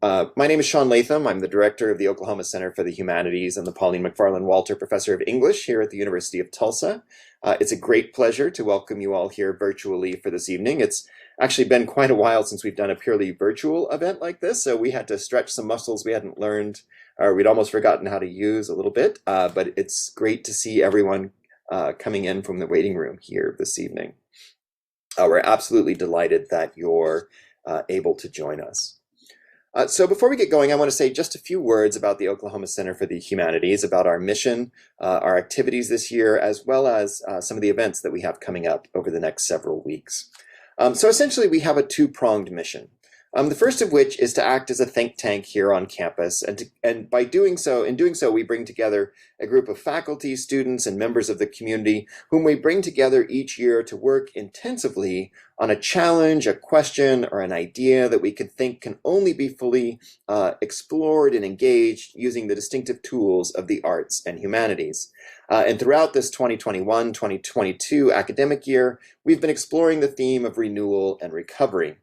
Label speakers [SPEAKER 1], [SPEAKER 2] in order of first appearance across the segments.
[SPEAKER 1] My name is Sean Latham. I'm the director of the Oklahoma Center for the Humanities and the Pauline McFarland Walter Professor of English here at the University of Tulsa. It's a great pleasure to welcome you all here virtually for this evening. It's actually been quite a while since we've done a purely virtual event like this, so we had to stretch some muscles we hadn't learned or we'd almost forgotten how to use a little bit, but it's great to see everyone coming in from the waiting room here this evening. We're absolutely delighted that you're able to join us. So before we get going, I want to say just a few words about the Oklahoma Center for the Humanities, about our mission, our activities this year, as well as some of the events that we have coming up over the next several weeks. So essentially, we have a two-pronged mission. The first of which is to act as a think tank here on campus, and by doing so, we bring together a group of faculty, students, and members of the community whom we bring together each year to work intensively on a challenge, a question, or an idea that we think can only be fully explored and engaged using the distinctive tools of the arts and humanities. And throughout this 2021-2022 academic year, we've been exploring the theme of renewal and recovery.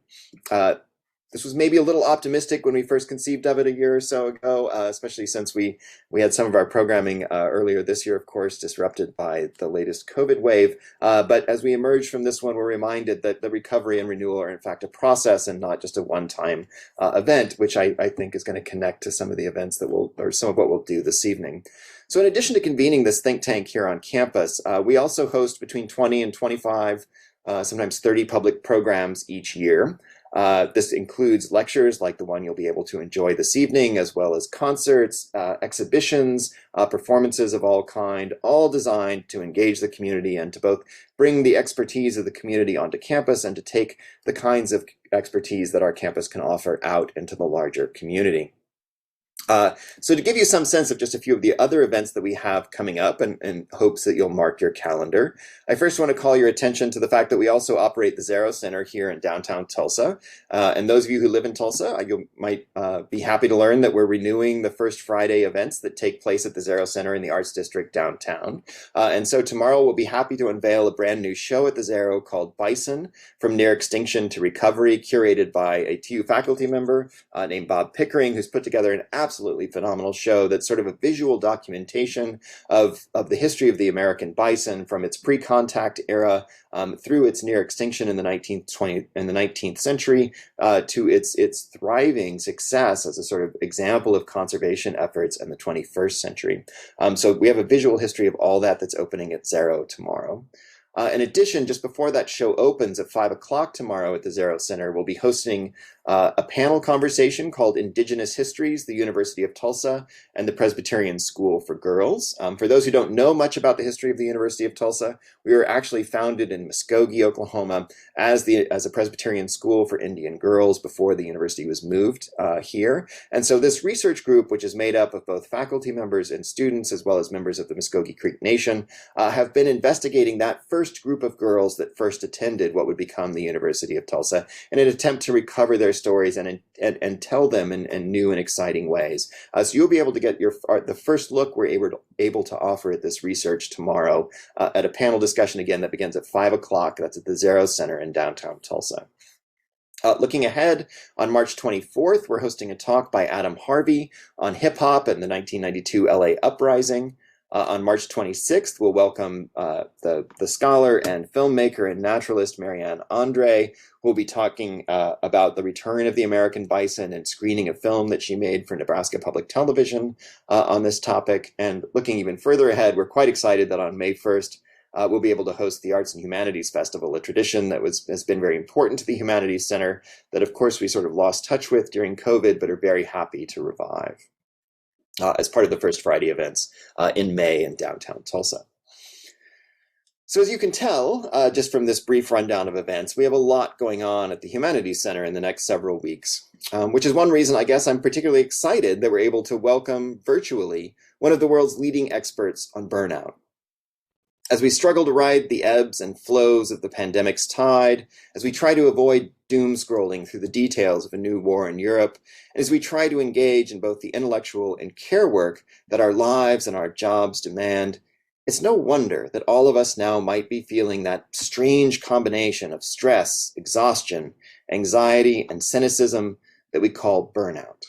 [SPEAKER 1] This was maybe a little optimistic when we first conceived of it a year or so ago, especially since we had some of our programming earlier this year, of course, disrupted by the latest COVID wave. But as we emerge from this one, we're reminded that the recovery and renewal are in fact a process and not just a one-time event, which I think is going to connect to some of the events that or some of what we'll do this evening. So in addition to convening this think tank here on campus, we also host between 20 and 25, sometimes 30 public programs each year. This includes lectures like the one you'll be able to enjoy this evening, as well as concerts, exhibitions, performances of all kind, all designed to engage the community and to both bring the expertise of the community onto campus and to take the kinds of expertise that our campus can offer out into the larger community. So to give you some sense of just a few of the other events that we have coming up and hopes that you'll mark your calendar, I first want to call your attention to the fact that we also operate the Zero Center here in downtown Tulsa. And those of you who live in Tulsa, you might be happy to learn that we're renewing the First Friday events that take place at the Zero Center in the Arts District downtown. And so tomorrow we'll be happy to unveil a brand new show at the Zero called Bison, From Near Extinction to Recovery, curated by a TU faculty member named Bob Pickering, who's put together an absolutely phenomenal show that's sort of a visual documentation of the history of the American bison from its pre-contact era through its near extinction in the 19th century to its thriving success as a sort of example of conservation efforts in the 21st century. So we have a visual history of all that's opening at Zero tomorrow. In addition, just before that show opens at 5 o'clock tomorrow at the Zero Center, we'll be hosting a panel conversation called Indigenous Histories, the University of Tulsa and the Presbyterian School for Girls. For those who don't know much about the history of the University of Tulsa, we were actually founded in Muskogee, Oklahoma as a Presbyterian school for Indian girls before the university was moved here. And so this research group, which is made up of both faculty members and students, as well as members of the Muskogee Creek Nation, have been investigating that first group of girls that first attended what would become the University of Tulsa in an attempt to recover their stories and tell them in new and exciting ways. So you'll be able to get the first look we're able to offer at this research tomorrow at a panel discussion again that begins at 5 o'clock. That's at the Zero Center in downtown Tulsa. Looking ahead, on March 24th, we're hosting a talk by Adam Harvey on hip hop and the 1992 LA uprising. On March 26th, we'll welcome the scholar and filmmaker and naturalist Marianne Andre, who will be talking about the return of the American bison and screening a film that she made for Nebraska Public Television on this topic. And looking even further ahead, we're quite excited that on May 1st, we'll be able to host the Arts and Humanities Festival, a tradition that has been very important to the Humanities Center that, of course, we sort of lost touch with during COVID, but are very happy to revive. As part of the First Friday events in May in downtown Tulsa. So as you can tell, just from this brief rundown of events, we have a lot going on at the Humanities Center in the next several weeks, which is one reason I guess I'm particularly excited that we're able to welcome virtually one of the world's leading experts on burnout. As we struggle to ride the ebbs and flows of the pandemic's tide, as we try to avoid doom scrolling through the details of a new war in Europe, and as we try to engage in both the intellectual and care work that our lives and our jobs demand, it's no wonder that all of us now might be feeling that strange combination of stress, exhaustion, anxiety, and cynicism that we call burnout.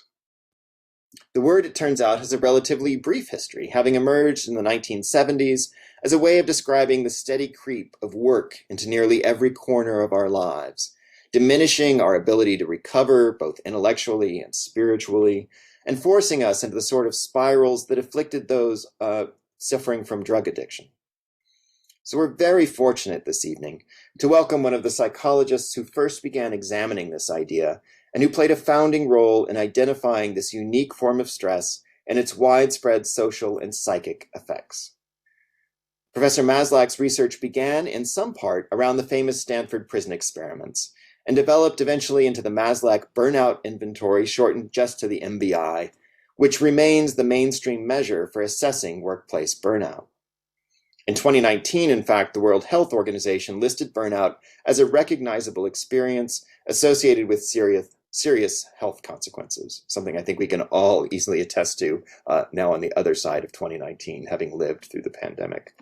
[SPEAKER 1] The word, it turns out, has a relatively brief history, having emerged in the 1970s as a way of describing the steady creep of work into nearly every corner of our lives, diminishing our ability to recover both intellectually and spiritually, and forcing us into the sort of spirals that afflicted those suffering from drug addiction. So we're very fortunate this evening to welcome one of the psychologists who first began examining this idea and who played a founding role in identifying this unique form of stress and its widespread social and psychic effects. Professor Maslach's research began in some part around the famous Stanford prison experiments and developed eventually into the Maslach Burnout Inventory, shortened just to the MBI, which remains the mainstream measure for assessing workplace burnout. In 2019, in fact, the World Health Organization listed burnout as a recognizable experience associated with serious health consequences, something I think we can all easily attest to now on the other side of 2019, having lived through the pandemic.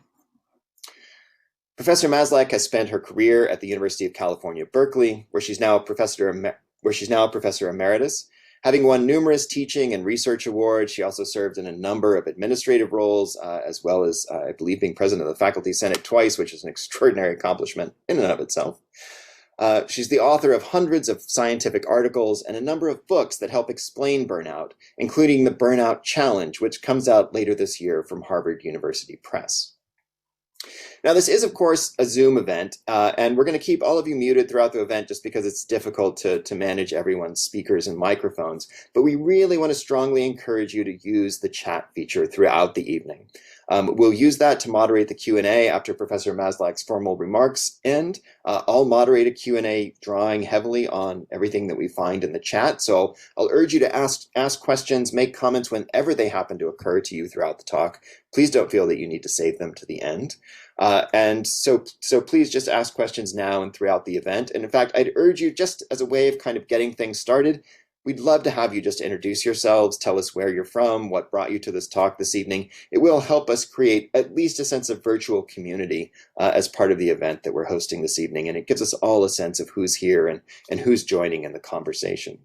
[SPEAKER 1] Professor Maslach has spent her career at the University of California, Berkeley, where she's now a professor emeritus. Having won numerous teaching and research awards, she also served in a number of administrative roles, as well as, I believe, being president of the Faculty Senate twice, which is an extraordinary accomplishment in and of itself. She's the author of hundreds of scientific articles and a number of books that help explain burnout, including the Burnout Challenge, which comes out later this year from Harvard University Press. Now, this is, of course, a Zoom event, and we're going to keep all of you muted throughout the event just because it's difficult to manage everyone's speakers and microphones. But we really want to strongly encourage you to use the chat feature throughout the evening. We'll use that to moderate the Q&A after Professor Maslach's formal remarks end. I'll moderate a Q&A drawing heavily on everything that we find in the chat. So I'll urge you to ask questions, make comments whenever they happen to occur to you throughout the talk. Please don't feel that you need to save them to the end. And so please just ask questions now and throughout the event. And in fact, I'd urge you, just as a way of kind of getting things started, we'd love to have you just introduce yourselves, tell us where you're from, what brought you to this talk this evening. It will help us create at least a sense of virtual community as part of the event that we're hosting this evening. And it gives us all a sense of who's here and who's joining in the conversation.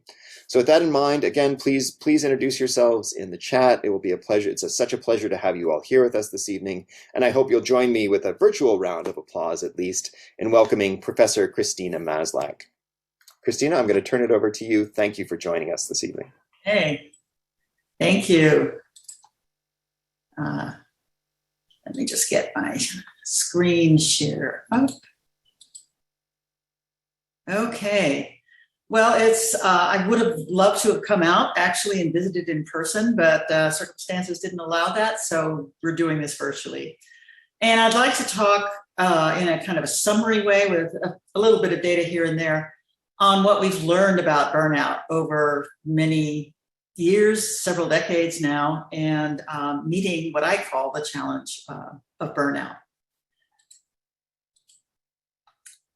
[SPEAKER 1] So with that in mind, again, please introduce yourselves in the chat. It will be a pleasure. It's such a pleasure to have you all here with us this evening. And I hope you'll join me with a virtual round of applause, at least, in welcoming Professor Christina Maslach. Christina, I'm going to turn it over to you. Thank you for joining us this evening.
[SPEAKER 2] Hey, thank you. Let me just get my screen share up. Okay. Well, I would have loved to have come out actually and visited in person, but circumstances didn't allow that, so we're doing this virtually. And I'd like to talk in a kind of a summary way with a little bit of data here and there on what we've learned about burnout over many years, several decades now, and meeting what I call the challenge of burnout.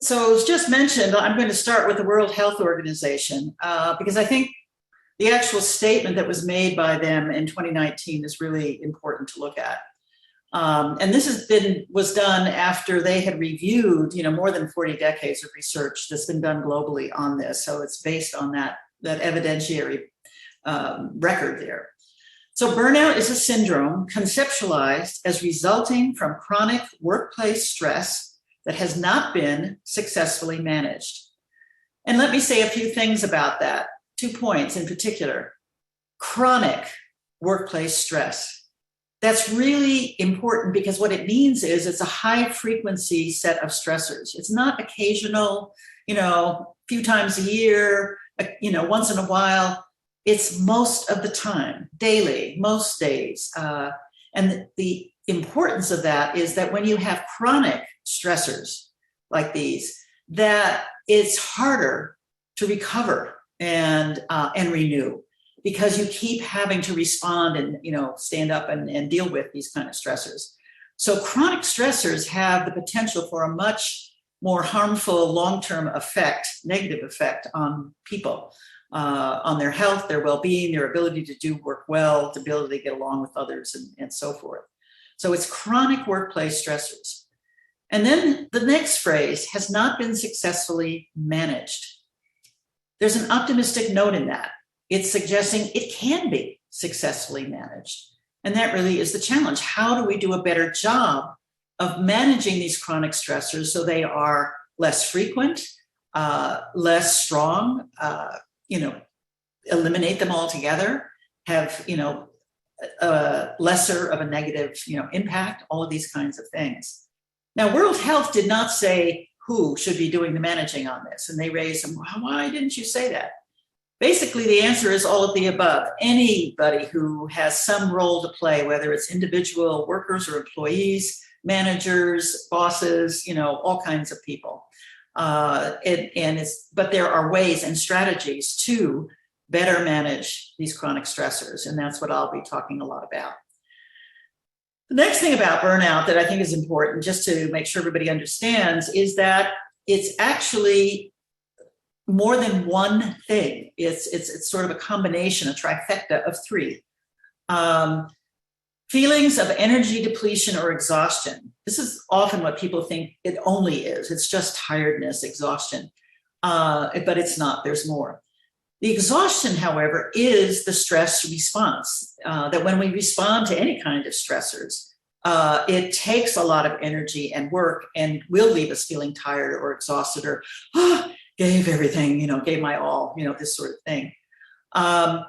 [SPEAKER 2] So as just mentioned, I'm going to start with the World Health Organization because I think the actual statement that was made by them in 2019 is really important to look at. And this was done after they had reviewed, more than 40 decades of research that's been done globally on this. So it's based on that evidentiary record there. So burnout is a syndrome conceptualized as resulting from chronic workplace stress that has not been successfully managed. And let me say a few things about that. 2 points in particular. Chronic workplace stress. That's really important because what it means is it's a high frequency set of stressors. It's not occasional, a few times a year, once in a while. It's most of the time, daily, most days. And the importance of that is that when you have chronic stressors like these, that it's harder to recover and renew because you keep having to respond and stand up and deal with these kind of stressors. So chronic stressors have the potential for a much more harmful long-term effect, negative effect on people, on their health, their well-being, their ability to do work well, the ability to get along with others, and so forth. So it's chronic workplace stressors. And then the next phrase, has not been successfully managed. there's an optimistic note in that. It's suggesting it can be successfully managed. And that really is the challenge. How do we do a better job of managing these chronic stressors so they are less frequent, less strong, eliminate them altogether, have, lesser of a negative, impact, all of these kinds of things. Now, World Health did not say who should be doing the managing on this. And they raised them, why didn't you say that? Basically, the answer is all of the above. Anybody who has some role to play, whether it's individual workers or employees, managers, bosses, all kinds of people. But there are ways and strategies to better manage these chronic stressors, and that's what I'll be talking a lot about. The next thing about burnout that I think is important, just to make sure everybody understands, is that it's actually more than one thing. It's sort of a combination, a trifecta of three. Feelings of energy depletion or exhaustion. This is often what people think it only is. It's just tiredness, exhaustion, but it's not. There's more. The exhaustion, however, is the stress response, that when we respond to any kind of stressors, it takes a lot of energy and work and will leave us feeling tired or exhausted or gave everything, gave my all, this sort of thing. But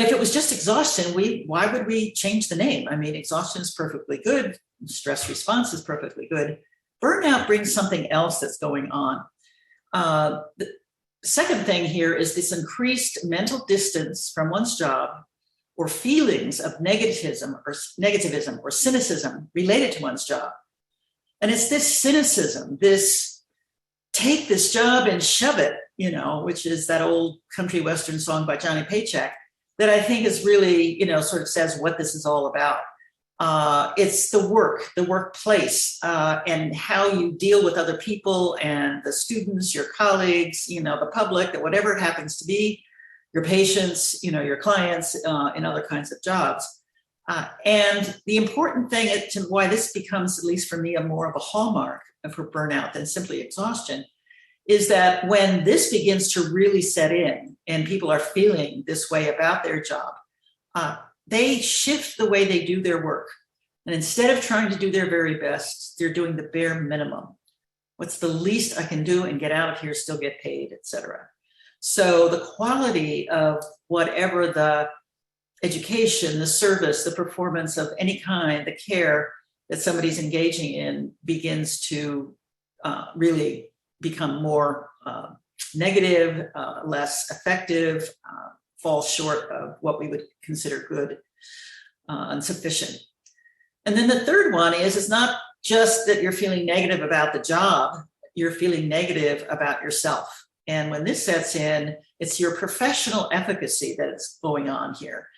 [SPEAKER 2] if it was just exhaustion, why would we change the name? I mean, exhaustion is perfectly good. Stress response is perfectly good. Burnout brings something else that's going on. The second thing here is this increased mental distance from one's job or feelings of negativism or cynicism related to one's job. And it's this cynicism, this take this job and shove it, which is that old country western song by Johnny Paycheck, that I think is really, sort of says what this is all about. It's the workplace, and how you deal with other people and the students, your colleagues, the public, that whatever it happens to be, your patients, your clients, in other kinds of jobs. And the important thing to why this becomes, at least for me, a more of a hallmark for burnout than simply exhaustion, is that when this begins to really set in and people are feeling this way about their job, they shift the way they do their work. And instead of trying to do their very best, they're doing the bare minimum. What's the least I can do and get out of here, still get paid, et cetera. So the quality of whatever the education, the service, the performance of any kind, the care that somebody's engaging in begins to really become more negative, less effective, falls short of what we would consider good and sufficient. And then the third one is, it's not just that you're feeling negative about the job, you're feeling negative about yourself. And when this sets in, it's your professional efficacy that's going on here.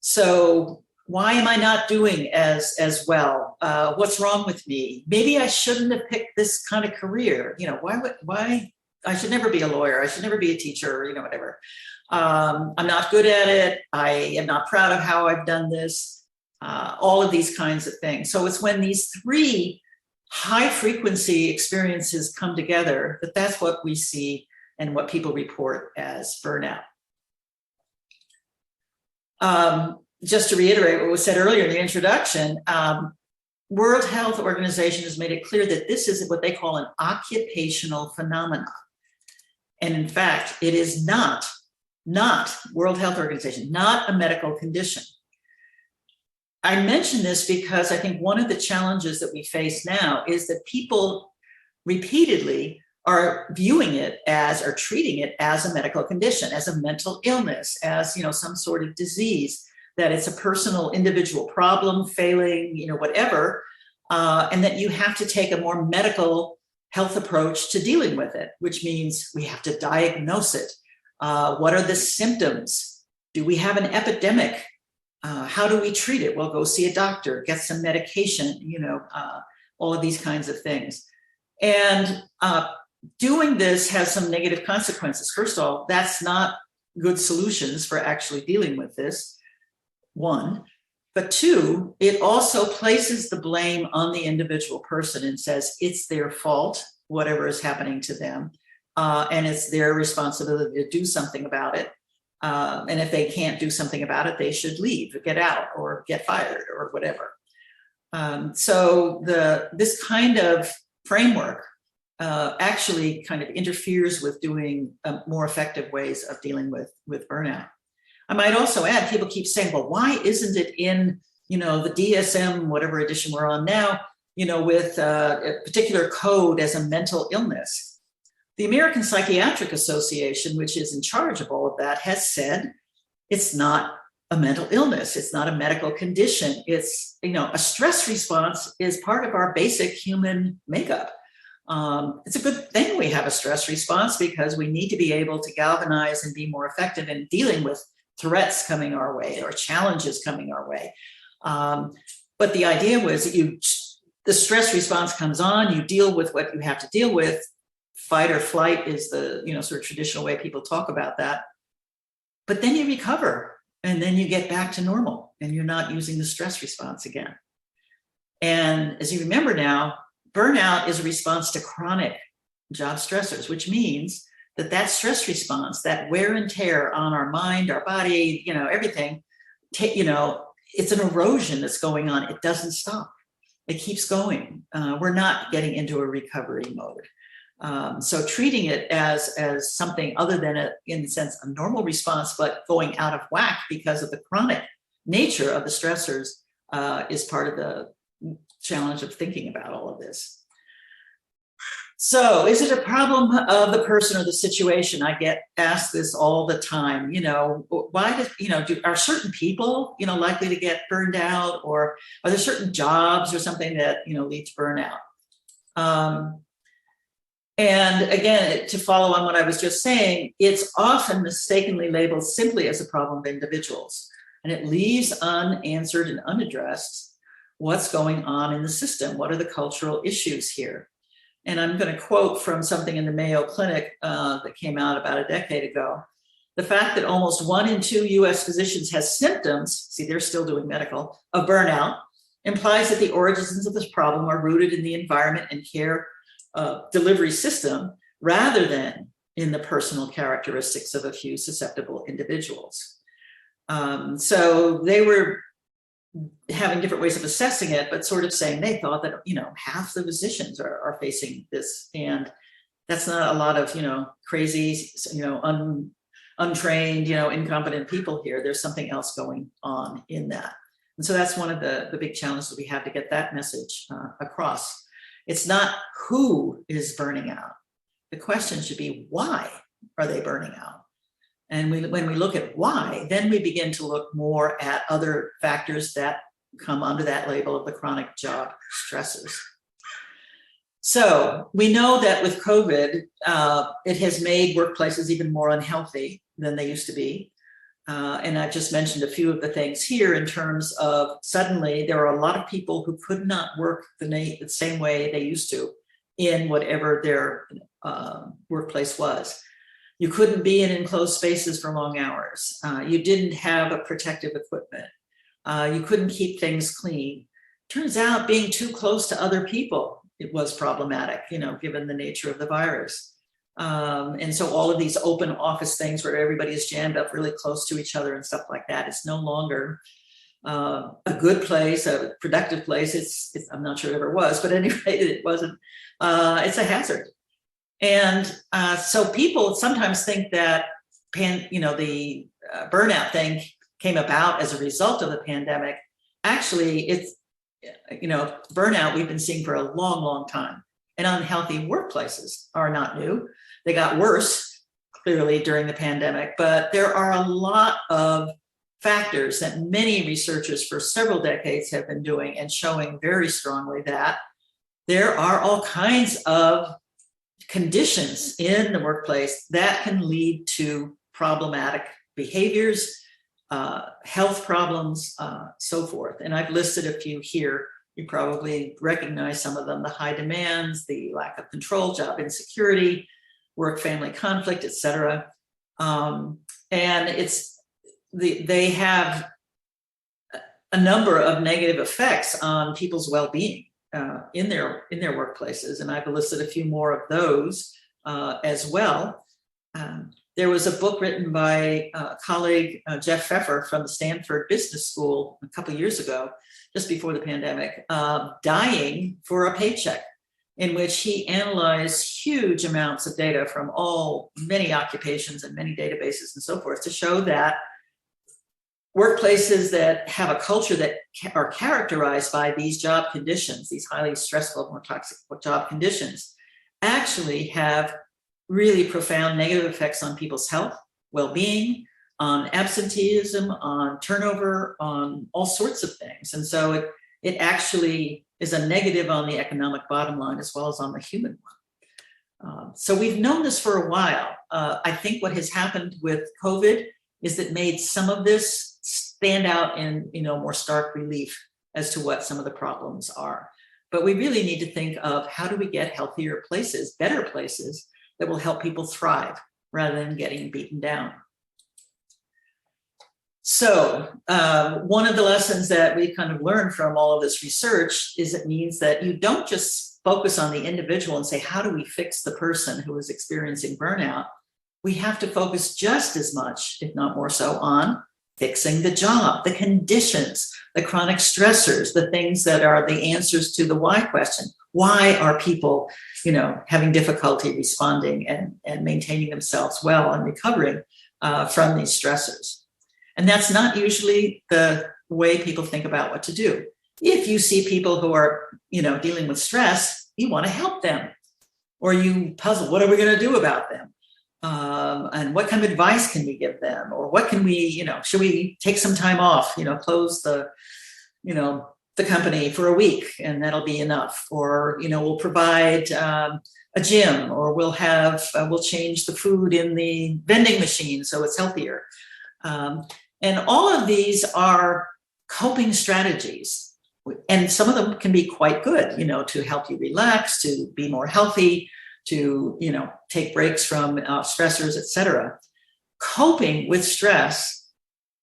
[SPEAKER 2] So why am I not doing as well? What's wrong with me? Maybe I shouldn't have picked this kind of career. Why I should never be a lawyer. I should never be a teacher, whatever. I'm not good at it. I am not proud of how I've done this. All of these kinds of things. So it's when these three high frequency experiences come together that's what we see and what people report as burnout. Just to reiterate what was said earlier in the introduction, World Health Organization has made it clear that this is what they call an occupational phenomenon. And in fact, it is not World Health Organization, not a medical condition. I mention this because I think one of the challenges that we face now is that people repeatedly are viewing it as, or treating it as a medical condition, as a mental illness, as, some sort of disease, that it's a personal individual problem, failing, whatever, and that you have to take a more medical health approach to dealing with it, which means we have to diagnose it. What are the symptoms? Do we have an epidemic? How do we treat it? Well, go see a doctor, get some medication, all of these kinds of things. And doing this has some negative consequences. First of all, that's not good solutions for actually dealing with this, one. But two, it also places the blame on the individual person and says it's their fault, whatever is happening to them. and it's their responsibility to do something about it. And if they can't do something about it, they should leave, or get out, or get fired, or whatever. So this kind of framework actually kind of interferes with doing more effective ways of dealing with burnout. I might also add, people keep saying, well, why isn't it in, the DSM, whatever edition we're on now, with a particular code as a mental illness? The American Psychiatric Association, which is in charge of all of that, has said it's not a mental illness. It's not a medical condition. It's, a stress response is part of our basic human makeup. It's a good thing we have a stress response, because we need to be able to galvanize and be more effective in dealing with threats coming our way or challenges coming our way. But the idea was that the stress response comes on, you deal with what you have to deal with. Fight or flight is the, sort of traditional way people talk about that. But then you recover, and then you get back to normal, and you're not using the stress response again. And as you remember now, burnout is a response to chronic job stressors, which means that stress response, that wear and tear on our mind, our body, everything, it's an erosion that's going on. It doesn't stop. It keeps going. We're not getting into a recovery mode. So treating it as something other than in a sense, a normal response, but going out of whack because of the chronic nature of the stressors is part of the challenge of thinking about all of this. So is it a problem of the person or the situation? I get asked this all the time. Why are certain people, likely to get burned out, or are there certain jobs or something that, lead to burnout? And again, to follow on what I was just saying, it's often mistakenly labeled simply as a problem of individuals, and it leaves unanswered and unaddressed what's going on in the system. What are the cultural issues here? And I'm going to quote from something in the Mayo Clinic that came out about a decade ago. The fact that almost 1 in 2 US physicians has symptoms, see, they're still doing medical, of burnout, implies that the origins of this problem are rooted in the environment and care delivery system, rather than in the personal characteristics of a few susceptible individuals. So they were having different ways of assessing it, but sort of saying they thought that, half the physicians are facing this. And that's not a lot of, crazy, untrained, incompetent people here. There's something else going on in that. And so that's one of the big challenges that we have to get that message across. It's not who is burning out. The question should be, why are they burning out? And when we look at why, then we begin to look more at other factors that come under that label of the chronic job stressors. So we know that with COVID, it has made workplaces even more unhealthy than they used to be. And I've just mentioned a few of the things here in terms of suddenly there are a lot of people who could not work the same way they used to in whatever their workplace was. You couldn't be in enclosed spaces for long hours. You didn't have a protective equipment. You couldn't keep things clean. Turns out being too close to other people, it was problematic, given the nature of the virus. And so all of these open office things where everybody is jammed up really close to each other and stuff like that, it's no longer a good place, a productive place. It's I'm not sure it ever was, but anyway, it wasn't. It's a hazard. And so people sometimes think that the burnout thing came about as a result of the pandemic. Actually, it's burnout we've been seeing for a long, long time. And unhealthy workplaces are not new. They got worse, clearly, during the pandemic. But there are a lot of factors that many researchers for several decades have been doing and showing very strongly that there are all kinds of conditions in the workplace that can lead to problematic behaviors, health problems, so forth. And I've listed a few here. You probably recognize some of them: the high demands, the lack of control, job insecurity, work-family conflict, etc. And they have a number of negative effects on people's well-being in their workplaces. And I've listed a few more of those. as well. There was a book written by a colleague, Jeff Pfeffer from the Stanford Business School a couple of years ago, just before the pandemic, Dying for a Paycheck, in which he analyzed huge amounts of data from many occupations and many databases and so forth to show that workplaces that have a culture that are characterized by these job conditions, these highly stressful, more toxic job conditions, actually have really profound negative effects on people's health, well-being, on absenteeism, on turnover, on all sorts of things. And so it actually is a negative on the economic bottom line as well as on the human one. So we've known this for a while. I think what has happened with COVID is that made some of this stand out in more stark relief as to what some of the problems are. But we really need to think of how do we get healthier places, better places that will help people thrive rather than getting beaten down. So one of the lessons that we kind of learned from all of this research is it means that you don't just focus on the individual and say, how do we fix the person who is experiencing burnout? We have to focus just as much, if not more so, on fixing the job, the conditions, the chronic stressors, the things that are the answers to the why question. Why are people, having difficulty responding and maintaining themselves well and recovering from these stressors? And that's not usually the way people think about what to do. If you see people who are, dealing with stress, you want to help them, or you puzzle, what are we going to do about them? And what kind of advice can we give them? Or what can we, should we take some time off, close the company for a week and that'll be enough? Or, we'll provide a gym, or we'll change the food in the vending machine so it's healthier. And all of these are coping strategies. And some of them can be quite good, to help you relax, to be more healthy, to take breaks from stressors, etc. Coping with stress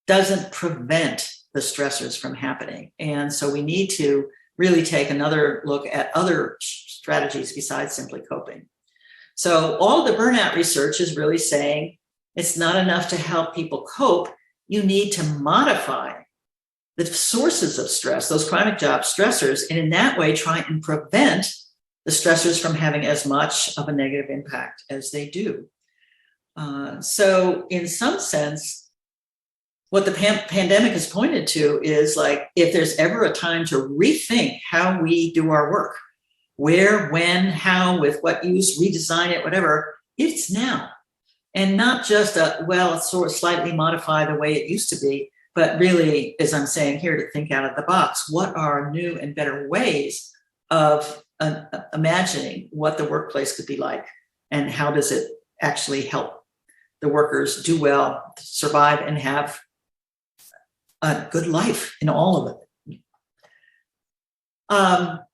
[SPEAKER 2] doesn't prevent the stressors from happening. And so we need to really take another look at other strategies besides simply coping. So all the burnout research is really saying it's not enough to help people cope. You need to modify the sources of stress, those chronic job stressors, and in that way try and prevent the stressors from having as much of a negative impact as they do. So in some sense, what the pandemic has pointed to is like, if there's ever a time to rethink how we do our work, where, when, how, with what use, redesign it, whatever, it's now. And not just sort of slightly modify the way it used to be, but really, as I'm saying here, to think out of the box. What are new and better ways of imagining what the workplace could be like, and how does it actually help the workers do well, survive, and have a good life in all of it?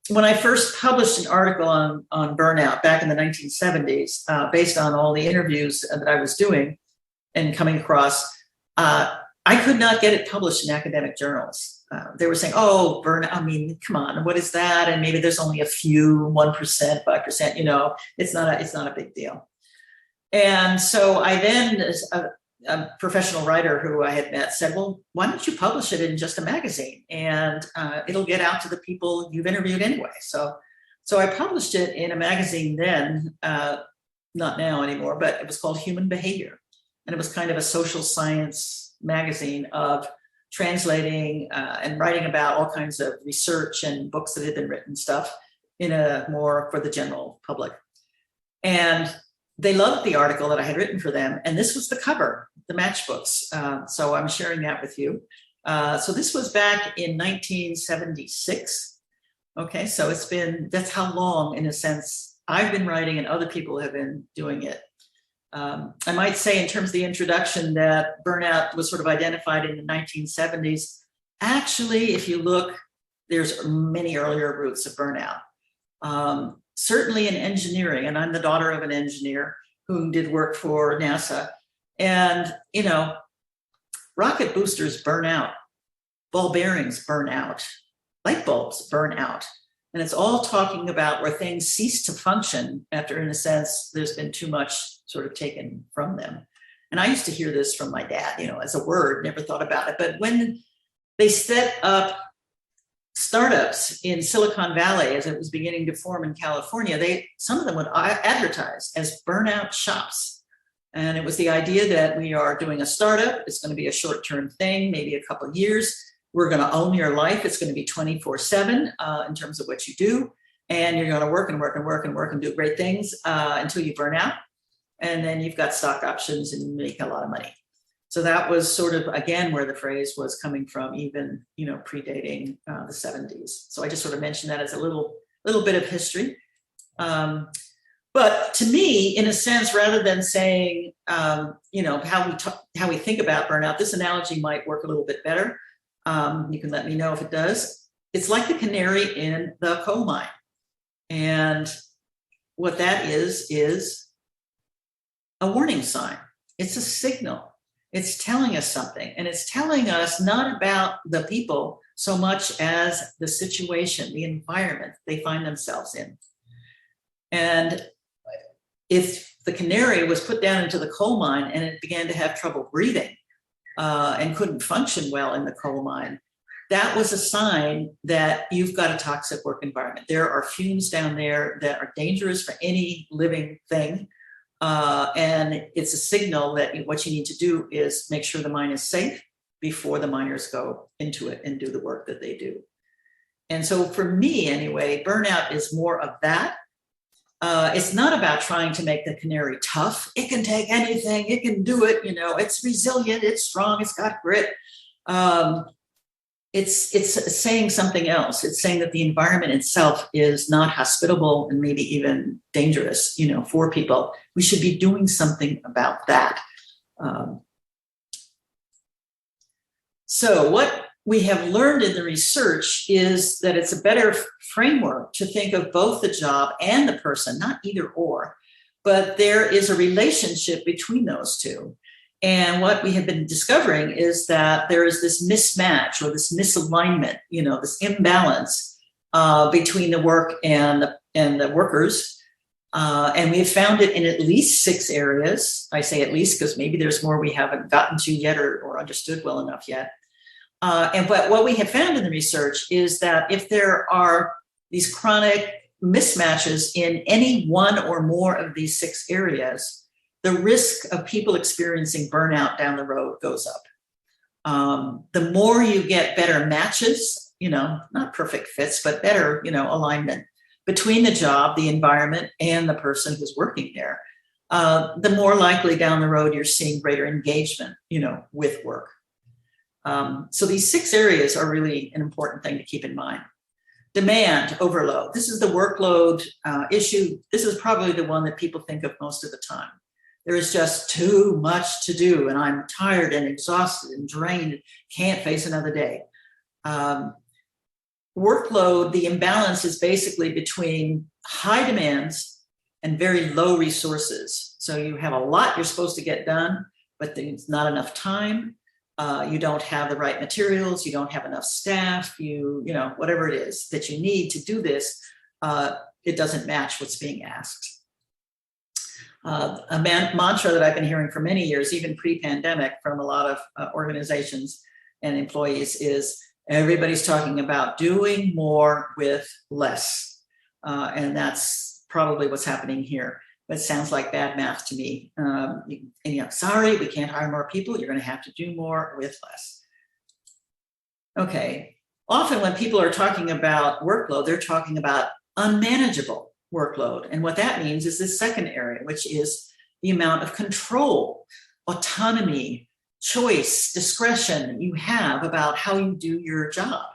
[SPEAKER 2] When I first published an article on burnout back in the 1970s, based on all the interviews that I was doing and coming across, I could not get it published in academic journals. They were saying, oh, burnout, I mean, come on, what is that? And maybe there's only a few, 1%, 5%, it's not a big deal. And so I then, as a professional writer who I had met, said, well, why don't you publish it in just a magazine, and it'll get out to the people you've interviewed anyway. So I published it in a magazine then, not now anymore, but it was called Human Behavior. And it was kind of a social science magazine of translating and writing about all kinds of research and books that had been written, stuff in a more for the general public. And they loved the article that I had written for them. And this was the cover, the matchbooks. So I'm sharing that with you. So this was back in 1976. Okay, so that's how long, in a sense, I've been writing and other people have been doing it. I might say, in terms of the introduction, that burnout was sort of identified in the 1970s. Actually, if you look, there's many earlier roots of burnout. Certainly in engineering, and I'm the daughter of an engineer who did work for NASA. And, rocket boosters burn out, ball bearings burn out, light bulbs burn out. And it's all talking about where things cease to function after, in a sense, there's been too much sort of taken from them. And I used to hear this from my dad, as a word, never thought about it. But when they set up startups in Silicon Valley, as it was beginning to form in California, some of them would advertise as burnout shops. And it was the idea that we are doing a startup. It's going to be a short-term thing, maybe a couple of years. We're going to own your life. It's going to be 24/7 in terms of what you do. And you're going to work and work and work and work and do great things until you burn out. And then you've got stock options and you make a lot of money. So that was sort of, again, where the phrase was coming from, even, predating the 70s. So I just sort of mentioned that as a little bit of history. But to me, in a sense, rather than saying, how we think about burnout, this analogy might work a little bit better. You can let me know if it does. It's like the canary in the coal mine. And what that is a warning sign. It's a signal. It's telling us something. And it's telling us not about the people so much as the situation, the environment they find themselves in. And if the canary was put down into the coal mine and it began to have trouble breathing, and couldn't function well in the coal mine, that was a sign that you've got a toxic work environment. There are fumes down there that are dangerous for any living thing. And it's a signal that what you need to do is make sure the mine is safe before the miners go into it and do the work that they do. And so for me, anyway, burnout is more of that. It's not about trying to make the canary tough. It can take anything. It can do it. It's resilient. It's strong. It's got grit. It's saying something else. It's saying that the environment itself is not hospitable and maybe even dangerous, for people. We should be doing something about that. So what we have learned in the research is that it's a better framework to think of both the job and the person, not either or, but there is a relationship between those two. And what we have been discovering is that there is this mismatch or this misalignment, this imbalance between the work and the workers. And we have found it in at least 6 areas. I say at least because maybe there's more we haven't gotten to yet or understood well enough yet. But what we have found in the research is that if there are these chronic mismatches in any one or more of these 6 areas, the risk of people experiencing burnout down the road goes up. The more you get better matches, not perfect fits, but better, alignment between the job, the environment, and the person who's working there, the more likely down the road you're seeing greater engagement, with work. So these 6 areas are really an important thing to keep in mind. Demand overload. This is the workload issue. This is probably the one that people think of most of the time. There is just too much to do, and I'm tired and exhausted and drained, can't face another day. Workload, the imbalance is basically between high demands and very low resources. So you have a lot you're supposed to get done, but there's not enough time. You don't have the right materials. You don't have enough staff. Whatever it is that you need to do this, it doesn't match what's being asked. A mantra that I've been hearing for many years, even pre-pandemic, from a lot of organizations and employees is everybody's talking about doing more with less. And that's probably what's happening here. But it sounds like bad math to me. Sorry, we can't hire more people. You're going to have to do more with less. Okay. Often when people are talking about workload, they're talking about unmanageable workload. And what that means is this second area, which is the amount of control, autonomy, choice, discretion you have about how you do your job.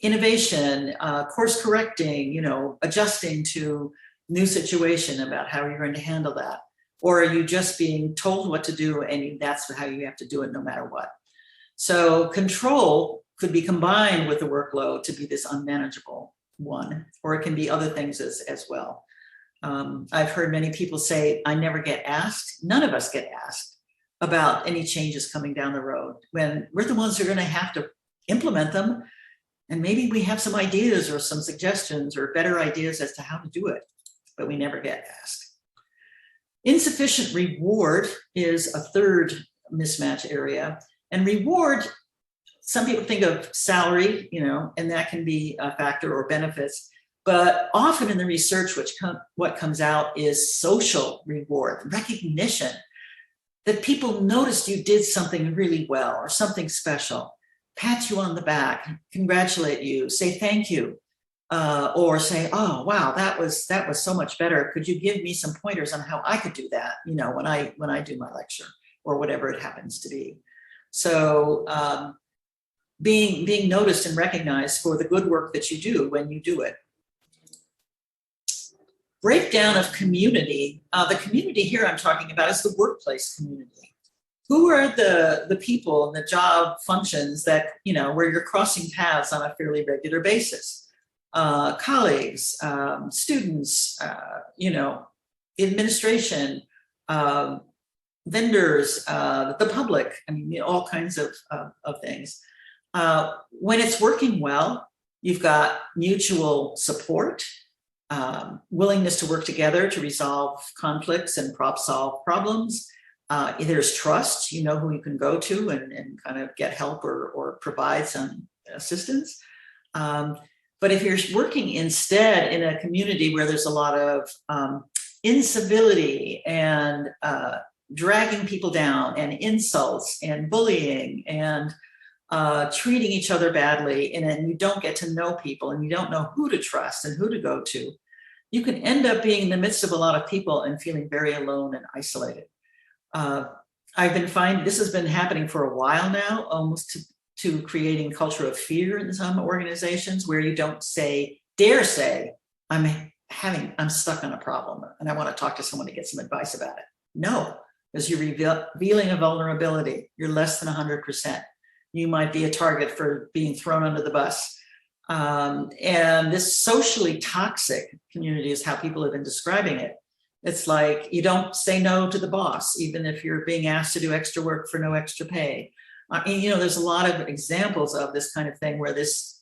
[SPEAKER 2] Innovation, course correcting, adjusting to new situation about how you're going to handle that. Or are you just being told what to do and that's how you have to do it no matter what? So control could be combined with the workload to be this unmanageable one, or it can be other things as well. I've heard many people say, I never get asked. None of us get asked about any changes coming down the road when we're the ones who are going to have to implement them. And maybe we have some ideas or some suggestions or better ideas as to how to do it, but we never get asked. Insufficient reward is a third mismatch area. And reward, some people think of salary, and that can be a factor, or benefits. But often in the research, what comes out is social reward, recognition, that people noticed you did something really well or something special, pat you on the back, congratulate you, say thank you, or say, oh wow, that was so much better. Could you give me some pointers on how I could do that? When I do my lecture, or whatever it happens to be. So being noticed and recognized for the good work that you do when you do it. Breakdown of community. The community here I'm talking about is the workplace community. Who are the people and the job functions that, where you're crossing paths on a fairly regular basis? Colleagues, students, administration, vendors, the public, all kinds of things. When it's working well, you've got mutual support, willingness to work together to resolve conflicts and solve problems. There's trust, who you can go to and kind of get help or provide some assistance. But if you're working instead in a community where there's a lot of incivility and dragging people down and insults and bullying and treating each other badly, and you don't get to know people and you don't know who to trust and who to go to, you can end up being in the midst of a lot of people and feeling very alone and isolated. I've been finding this has been happening for a while now, almost to creating culture of fear in some organizations, where you don't dare say, I'm stuck on a problem and I want to talk to someone to get some advice about it. No, because you're revealing a vulnerability. You're less than 100%. You might be a target for being thrown under the bus. And this socially toxic community is how people have been describing it. It's like you don't say no to the boss, even if you're being asked to do extra work for no extra pay. There's a lot of examples of this kind of thing where this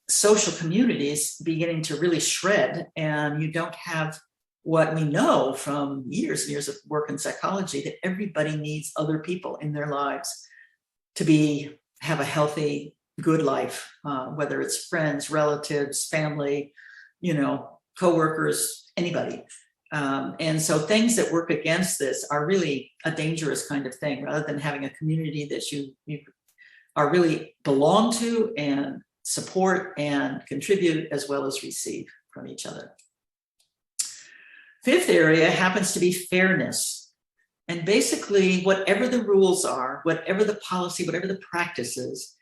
[SPEAKER 2] social community is beginning to really shred, and you don't have what we know from years and years of work in psychology, that everybody needs other people in their lives to have a healthy, good life, whether it's friends, relatives, family, coworkers, anybody. And so things that work against this are really a dangerous kind of thing, rather than having a community that you are really belong to and support and contribute, as well as receive from each other. Fifth area happens to be fairness. And basically, whatever the rules are, whatever the policy, whatever the practice is,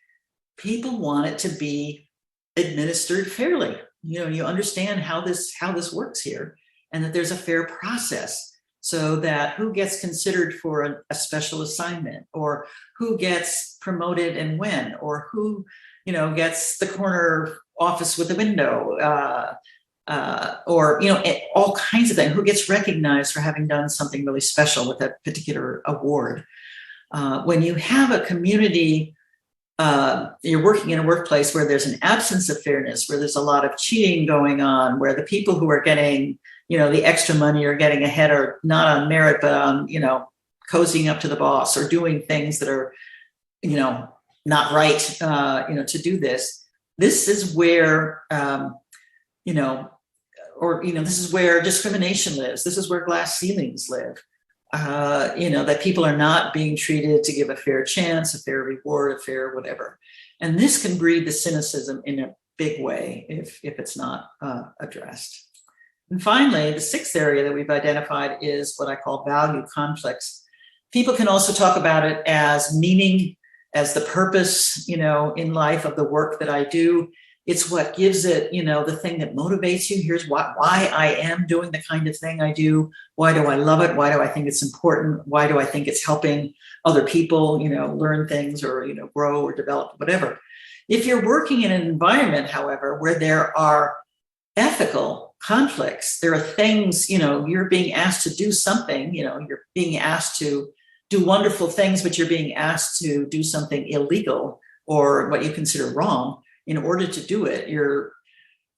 [SPEAKER 2] people want it to be administered fairly. You understand how this works here, and that there's a fair process, so that who gets considered for a special assignment, or who gets promoted and when, or who, gets the corner office with the window, or, all kinds of things, who gets recognized for having done something really special with a particular award. When you have a community, you're working in a workplace where there's an absence of fairness, where there's a lot of cheating going on, where the people who are getting, the extra money are getting ahead, or not on merit, but on, cozying up to the boss or doing things that are, not right, to do this. This is where, this is where discrimination lives. This is where glass ceilings live. That people are not being treated to give a fair chance, a fair reward, a fair whatever. And this can breed the cynicism in a big way if it's not addressed. And finally, the sixth area that we've identified is what I call value conflicts. People can also talk about it as meaning, as the purpose, in life of the work that I do. It's what gives it, the thing that motivates you. Here's why I am doing the kind of thing I do. Why do I love it? Why do I think it's important? Why do I think it's helping other people, learn things or, grow or develop, whatever. If you're working in an environment, however, where there are ethical conflicts, there are things, you're being asked to do something, you're being asked to do wonderful things, but you're being asked to do something illegal or what you consider wrong. in order to do it, you're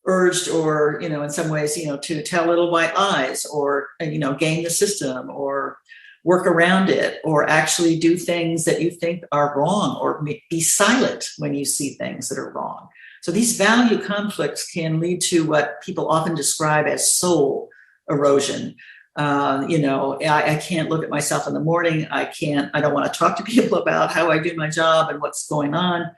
[SPEAKER 2] urged, or, in some ways, to tell little white lies, or, game the system, or work around it, or actually do things that you think are wrong, or be silent when you see things that are wrong. So these value conflicts can lead to what people often describe as soul erosion. I can't look at myself in the morning. I don't want to talk to people about how I do my job and what's going on.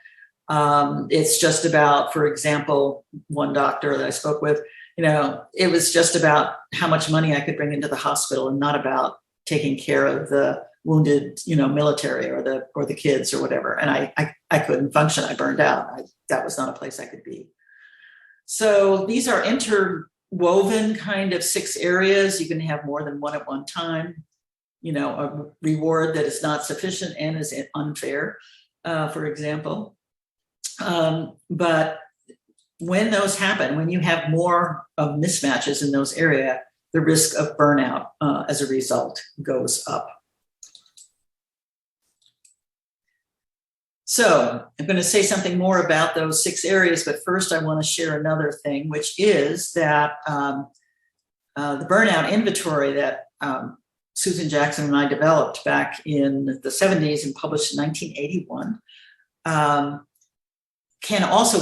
[SPEAKER 2] It's just about, for example, one doctor that I spoke with, it was just about how much money I could bring into the hospital, and not about taking care of the wounded, military, or the kids, or whatever. And I couldn't function. I burned out. That was not a place I could be. So these are interwoven kind of 6 areas. You can have more than one at one time. A reward that is not sufficient and is unfair, for example. But when those happen, when you have more of mismatches in those areas, the risk of burnout as a result goes up. So I'm going to say something more about those 6 areas, but first I want to share another thing, which is that the burnout inventory that Susan Jackson and I developed back in the 70s and published in 1981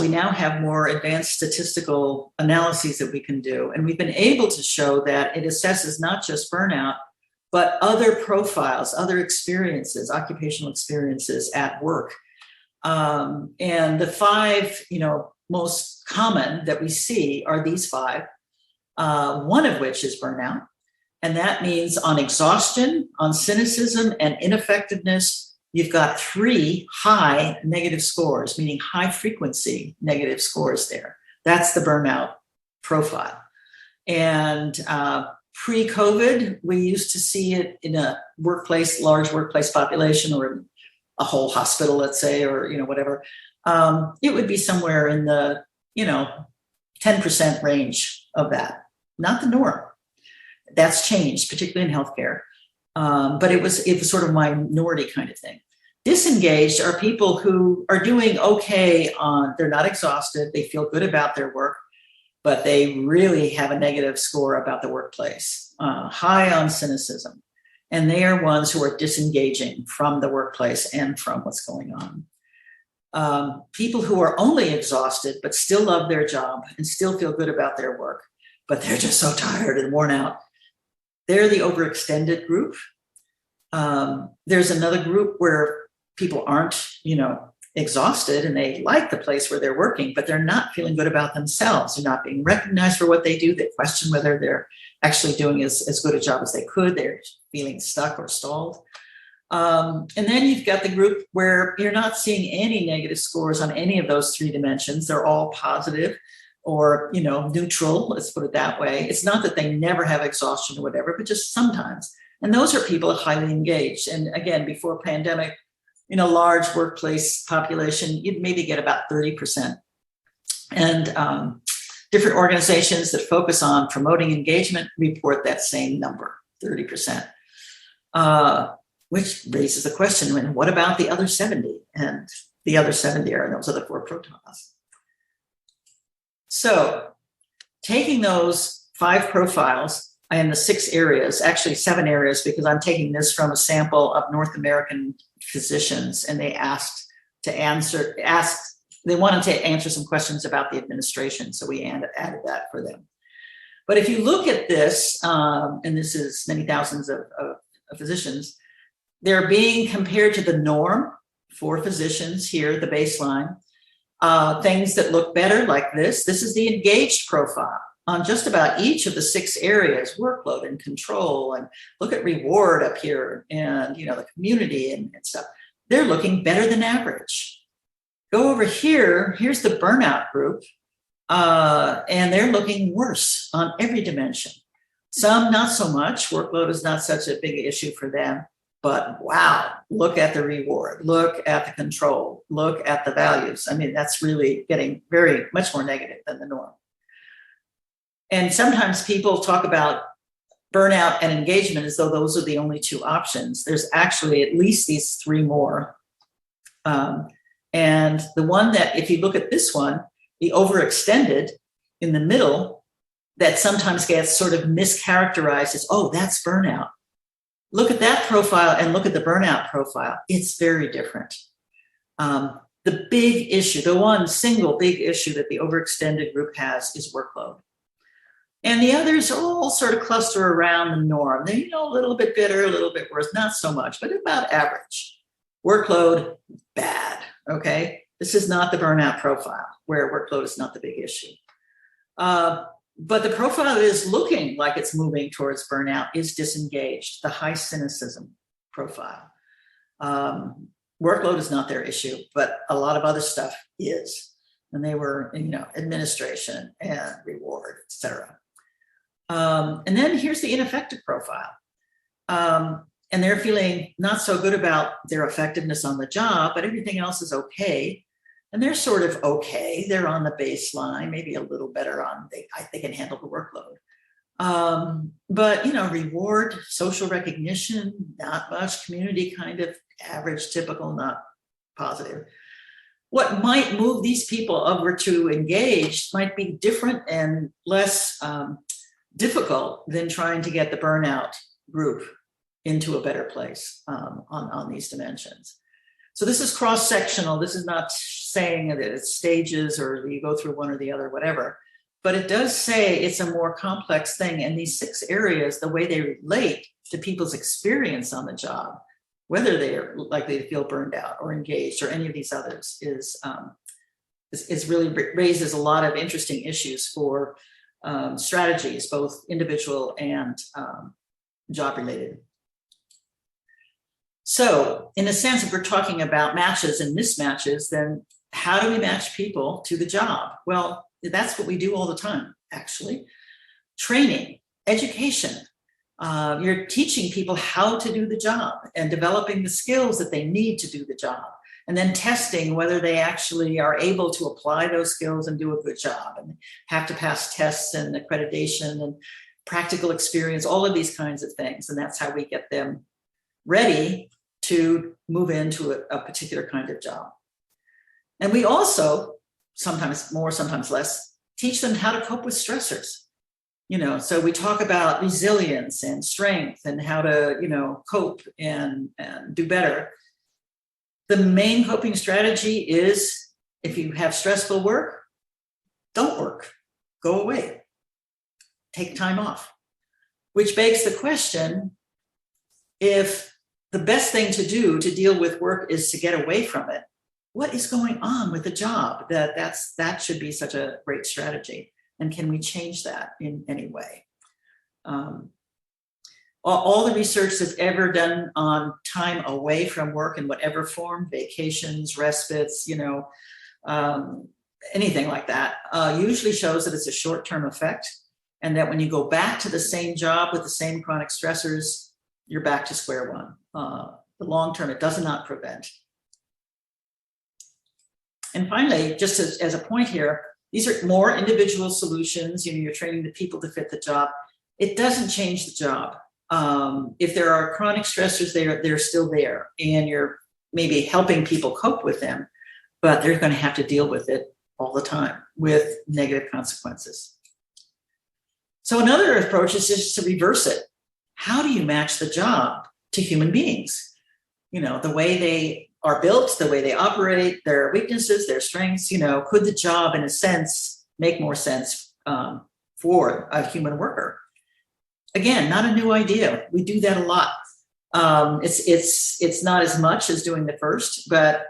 [SPEAKER 2] we now have more advanced statistical analyses that we can do. And we've been able to show that it assesses not just burnout, but other profiles, other experiences, occupational experiences at work. And the 5, most common that we see are these 5, one of which is burnout. And that means on exhaustion, on cynicism, and ineffectiveness, you've got 3 high negative scores, meaning high frequency negative scores there. That's the burnout profile. And pre-COVID, we used to see it in a large workplace population, or a whole hospital, let's say, or, whatever. It would be somewhere in the, 10% range of that, not the norm. That's changed, particularly in healthcare. But it was sort of minority kind of thing. Disengaged are people who are doing okay they're not exhausted, they feel good about their work, but they really have a negative score about the workplace, high on cynicism. And they are ones who are disengaging from the workplace and from what's going on. People who are only exhausted, but still love their job and still feel good about their work, but they're just so tired and worn out. They're the overextended group. There's another group where people aren't, exhausted, and they like the place where they're working, but they're not feeling good about themselves. They're not being recognized for what they do. They question whether they're actually doing as good a job as they could. They're feeling stuck or stalled. And then you've got the group where you're not seeing any negative scores on any of those 3 dimensions. They're all positive, or, neutral, let's put it that way. It's not that they never have exhaustion or whatever, but just sometimes. And those are people highly engaged. And again, before pandemic, in a large workplace population, you'd maybe get about 30%. And different organizations that focus on promoting engagement report that same number, 30%, which raises the question, what about the other 70? And the other 70 are those other 4 profiles. So taking those 5 profiles and the 6 areas, actually 7 areas, because I'm taking this from a sample of North American physicians, and they they wanted to answer some questions about the administration. So we added that for them. But if you look at this, and this is many thousands of physicians, they're being compared to the norm for physicians here, the baseline. Things that look better like this. This is the engaged profile on just about each of the 6 areas, workload and control, and look at reward up here, and the community and stuff. They're looking better than average. Go over here, here's the burnout group, and they're looking worse on every dimension. Some not so much. Workload is not such a big issue for them. But wow, look at the reward, look at the control, look at the values. I mean, that's really getting very much more negative than the norm. And sometimes people talk about burnout and engagement as though those are the only 2 options. There's actually at least these 3 more. And the one that, if you look at this one, the overextended in the middle, that sometimes gets sort of mischaracterized as, oh, that's burnout. Look at that profile and look at the burnout profile. It's very different. The big issue, the one single big issue that the overextended group has is workload. And the others all sort of cluster around the norm. They, a little bit better, a little bit worse, not so much, but about average. Workload, bad, okay? This is not the burnout profile, where workload is not the big issue. But the profile that is looking like it's moving towards burnout is disengaged, the high cynicism profile. Workload is not their issue, but a lot of other stuff is. And they were, administration and reward, et cetera. And then here's the ineffective profile. And they're feeling not so good about their effectiveness on the job, but everything else is okay. And they're sort of okay. They're on the baseline, maybe a little better on, they can handle the workload. But, reward, social recognition, not much, community kind of average, typical, not positive. What might move these people over to engaged might be different and less difficult than trying to get the burnout group into a better place on these dimensions. So this is cross-sectional. This is not saying that it's stages or you go through one or the other, whatever. But it does say it's a more complex thing. And these 6 areas, the way they relate to people's experience on the job, whether they are likely to feel burned out or engaged or any of these others, is really raises a lot of interesting issues for strategies, both individual and job-related. So in a sense, if we're talking about matches and mismatches, then how do we match people to the job? Well, that's what we do all the time, actually. Training, education. You're teaching people how to do the job and developing the skills that they need to do the job, and then testing whether they actually are able to apply those skills and do a good job, and have to pass tests and accreditation and practical experience, all of these kinds of things. And that's how we get them ready to move into a particular kind of job. And we also, sometimes more, sometimes less, teach them how to cope with stressors. So we talk about resilience and strength and how to, cope and do better. The main coping strategy is, if you have stressful work, don't work, go away, take time off, which begs the question, if the best thing to do to deal with work is to get away from it, what is going on with the job that should be such a great strategy? And can we change that in any way? All the research that's ever done on time away from work in whatever form, vacations, respites, anything like that, usually shows that it's a short-term effect, and that when you go back to the same job with the same chronic stressors, you're back to square one. The long term, it does not prevent. And finally, just as a point here, these are more individual solutions. You're training the people to fit the job. It doesn't change the job. If there are chronic stressors, they're still there, and you're maybe helping people cope with them, but they're going to have to deal with it all the time with negative consequences. So another approach is just to reverse it. How do you match the job to human beings? The way they are built, the way they operate, their weaknesses, their strengths, could the job in a sense make more sense for a human worker? Again, not a new idea. We do that a lot. It's not as much as doing the first, but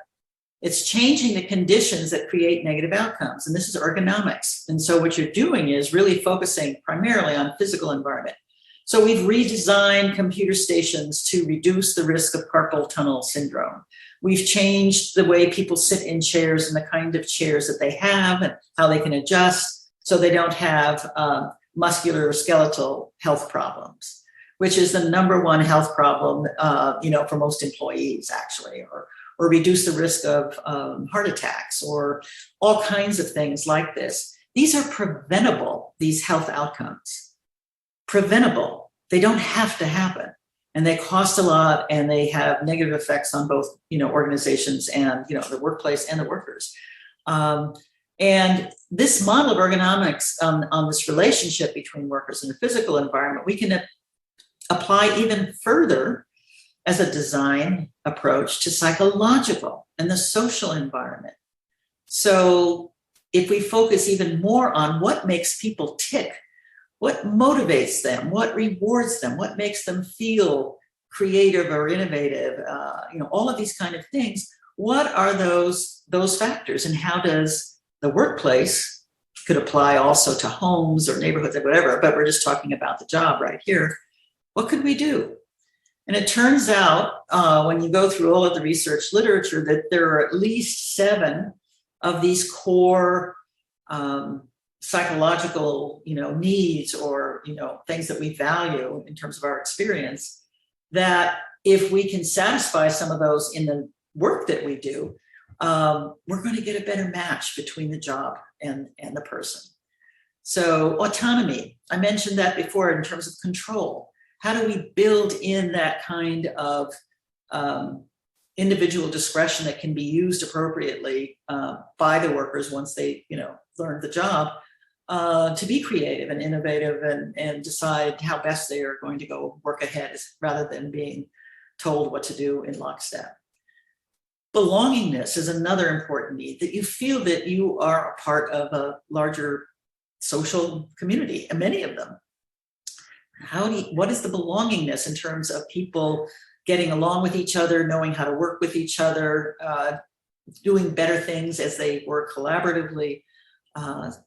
[SPEAKER 2] it's changing the conditions that create negative outcomes. And this is ergonomics. And so what you're doing is really focusing primarily on physical environment. So we've redesigned computer stations to reduce the risk of carpal tunnel syndrome. We've changed the way people sit in chairs and the kind of chairs that they have and how they can adjust so they don't have muscular or skeletal health problems, which is the number one health problem, for most employees, actually, or reduce the risk of heart attacks or all kinds of things like this. These are preventable, these health outcomes. Preventable. They don't have to happen. and they cost a lot, and they have negative effects on both, organizations and, the workplace and the workers. And this model of ergonomics on this relationship between workers and the physical environment, we can apply even further as a design approach to psychological and the social environment. So if we focus even more on what makes people tick, what motivates them, what rewards them, what makes them feel creative or innovative, all of these kind of things, what are those factors, and how does the workplace, could apply also to homes or neighborhoods or whatever, but we're just talking about the job right here. What could we do? And it turns out, when you go through all of the research literature, that there are at least 7 of these core psychological, needs, or, things that we value in terms of our experience, that if we can satisfy some of those in the work that we do, we're going to get a better match between the job and the person. So autonomy, I mentioned that before in terms of control. How do we build in that kind of individual discretion that can be used appropriately by the workers once they, learn the job, to be creative and innovative and decide how best they are going to go work ahead, rather than being told what to do in lockstep. Belongingness is another important need, that you feel that you are a part of a larger social community, and many of them. What is the belongingness in terms of people getting along with each other, knowing how to work with each other, doing better things as they work collaboratively?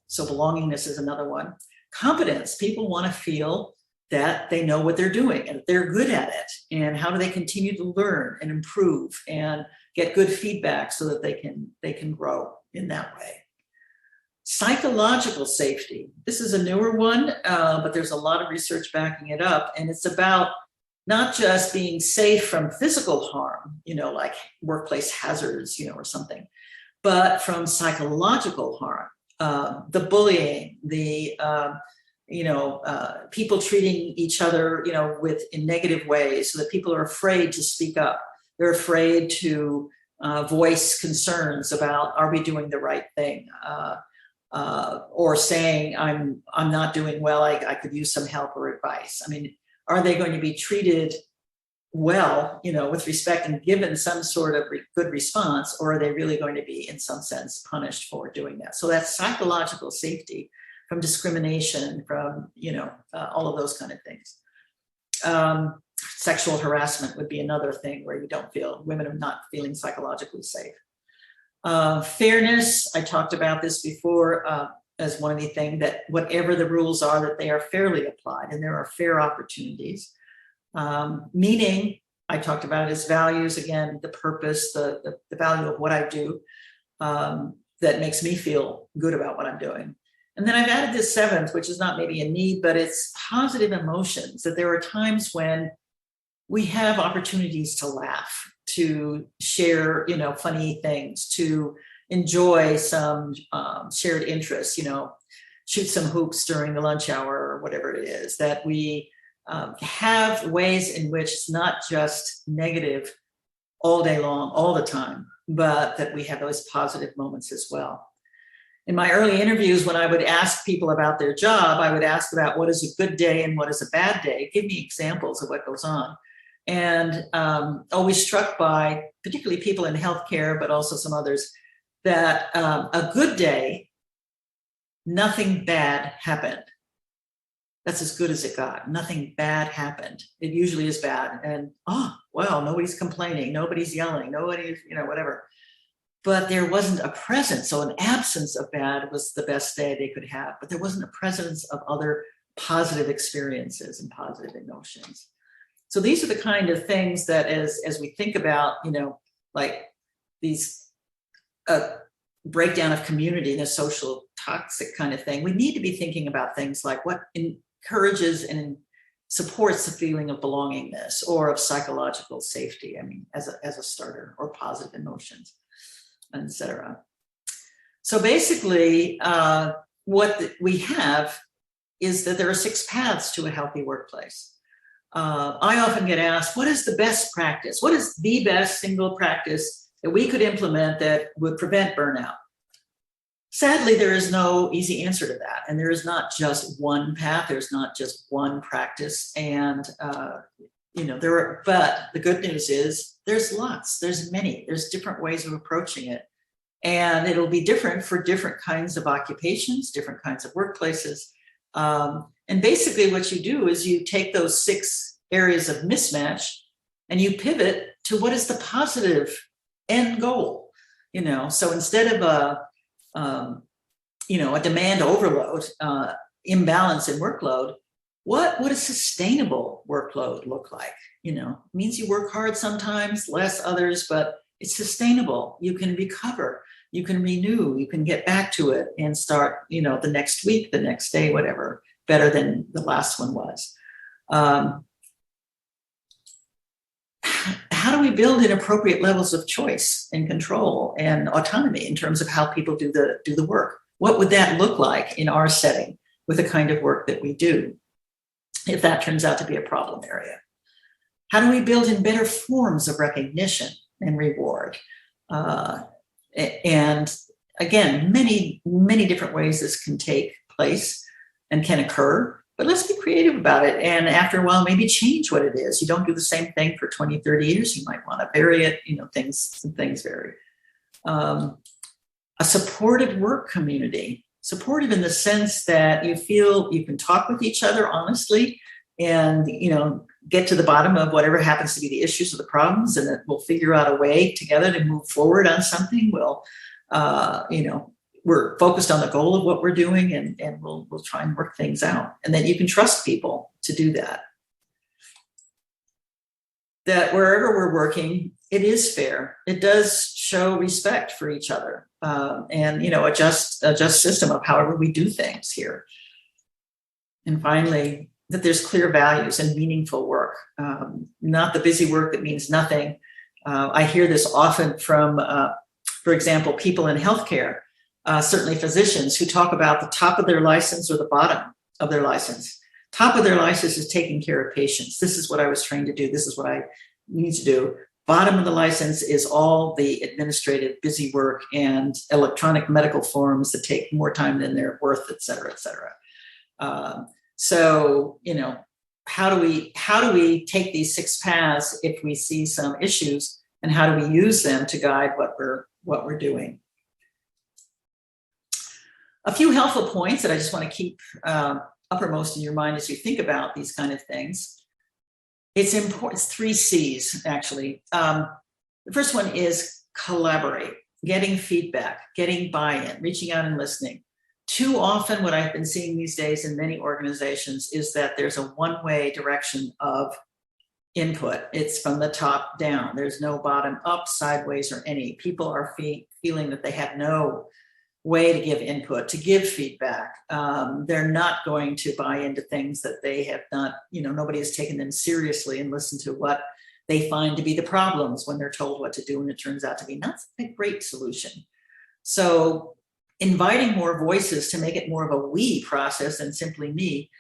[SPEAKER 2] So belongingness is another one. Competence, people want to feel that they know what they're doing and that they're good at it, and how do they continue to learn and improve and get good feedback so that they can grow in that way. Psychological safety, this is a newer one, but there's a lot of research backing it up, and it's about not just being safe from physical harm, like workplace hazards, or something, but from psychological harm, the bullying, the people treating each other, in negative ways, so that people are afraid to speak up. They're afraid to voice concerns about, are we doing the right thing? Or saying, I'm not doing well, I could use some help or advice. I mean, are they going to be treated well, with respect and given some sort of good response, or are they really going to be, in some sense, punished for doing that? So that's psychological safety from discrimination, from, all of those kind of things. Sexual harassment would be another thing where women are not feeling psychologically safe. Fairness, I talked about this before, as one of the things, that whatever the rules are, that they are fairly applied and there are fair opportunities. Meaning, I talked about it as values, again, the purpose, the value of what I do, that makes me feel good about what I'm doing. And then I've added this 7th, which is not maybe a need, but it's positive emotions, that there are times when we have opportunities to laugh, to share, funny things, to enjoy some shared interests, shoot some hoops during the lunch hour or whatever it is, that we have ways in which it's not just negative all day long, all the time, but that we have those positive moments as well. In my early interviews, when I would ask people about their job, I would ask about what is a good day and what is a bad day. Give me examples of what goes on. And always struck by, particularly people in healthcare, but also some others, that a good day, nothing bad happened. That's as good as it got. Nothing bad happened. It usually is bad. And, nobody's complaining. Nobody's yelling. Nobody's, whatever. But there wasn't a presence. So an absence of bad was the best day they could have. But there wasn't a presence of other positive experiences and positive emotions. So these are the kind of things that as we think about, like these breakdown of community, the social toxic kind of thing, we need to be thinking about things like what encourages and supports the feeling of belongingness or of psychological safety, as a starter, or positive emotions, etc. So basically, what we have is that there are 6 paths to a healthy workplace. I often get asked, what is the best practice? What is the best single practice that we could implement that would prevent burnout? Sadly, there is no easy answer to that. And there is not just one path. There's not just one practice. And, but the good news is there's lots, there's many, there's different ways of approaching it. And it'll be different for different kinds of occupations, different kinds of workplaces. And basically what you do is you take those 6 areas of mismatch and you pivot to what is the positive end goal. So instead of a demand overload, imbalance in workload, what would a sustainable workload look like? It means you work hard sometimes, less others, but it's sustainable. You can recover, you can renew, you can get back to it and start, the next week, the next day, whatever, better than the last one was. How do we build in appropriate levels of choice and control and autonomy in terms of how people do the work? What would that look like in our setting with the kind of work that we do, if that turns out to be a problem area? How do we build in better forms of recognition and reward? And again, many, many different ways this can take place and can occur. But let's be creative about it. And after a while, maybe change what it is. You don't do the same thing for 20, 30 years. You might want to vary it. Things vary. A supportive work community. Supportive in the sense that you feel you can talk with each other honestly and, get to the bottom of whatever happens to be the issues or the problems, and that we'll figure out a way together to move forward on something. We're focused on the goal of what we're doing, and we'll try and work things out. And then you can trust people to do that. That wherever we're working, it is fair. It does show respect for each other, and a just system of however we do things here. And finally, that there's clear values and meaningful work, not the busy work that means nothing. I hear this often from, for example, people in healthcare. Certainly physicians who talk about the top of their license or the bottom of their license. Top of their license is taking care of patients. This is what I was trained to do. This is what I need to do. Bottom of the license is all the administrative busy work and electronic medical forms that take more time than they're worth, et cetera, et cetera. How do we take these 6 paths if we see some issues, and how do we use them to guide what we're doing? A few helpful points that I just want to keep uppermost in your mind as you think about these kind of things. It's important. It's 3 C's, actually. The first one is collaborate, getting feedback, getting buy-in, reaching out and listening. Too often, what I've been seeing these days in many organizations is that there's a one-way direction of input. It's from the top down. There's no bottom up, sideways, or any. People are feeling that they have no way to give input, to give feedback. They're not going to buy into things that they have not, nobody has taken them seriously and listened to what they find to be the problems when they're told what to do, and it turns out to be not a great solution. So inviting more voices to make it more of a we process than simply me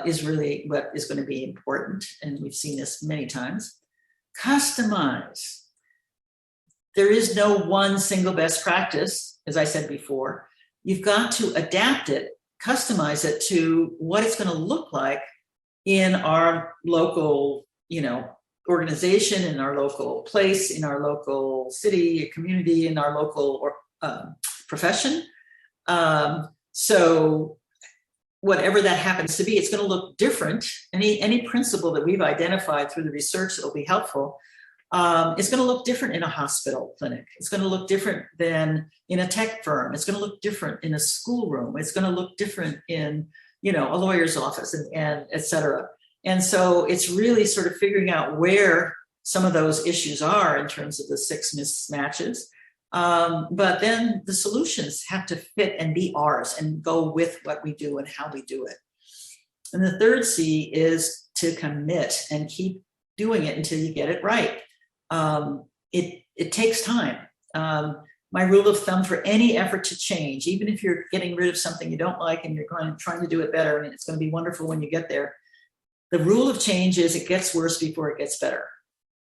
[SPEAKER 2] is really what is going to be important. And we've seen this many times. Customize. There is no one single best practice, as I said before. You've got to adapt it, customize it to what it's going to look like in our local, organization, in our local place, in our local city, community, in our local profession. So whatever that happens to be, it's going to look different. Any principle that we've identified through the research that will be helpful is going to look different in a hospital clinic. It's going to look different than in a tech firm. It's going to look different in a schoolroom. It's going to look different in, a lawyer's office and et cetera. And so it's really sort of figuring out where some of those issues are in terms of the 6 mismatches. But then the solutions have to fit and be ours and go with what we do and how we do it. And the 3rd C is to commit and keep doing it until you get it right. It takes time. My rule of thumb for any effort to change, even if you're getting rid of something you don't like and you're trying to do it better, and it's going to be wonderful when you get there, The rule of change is it gets worse before it gets better.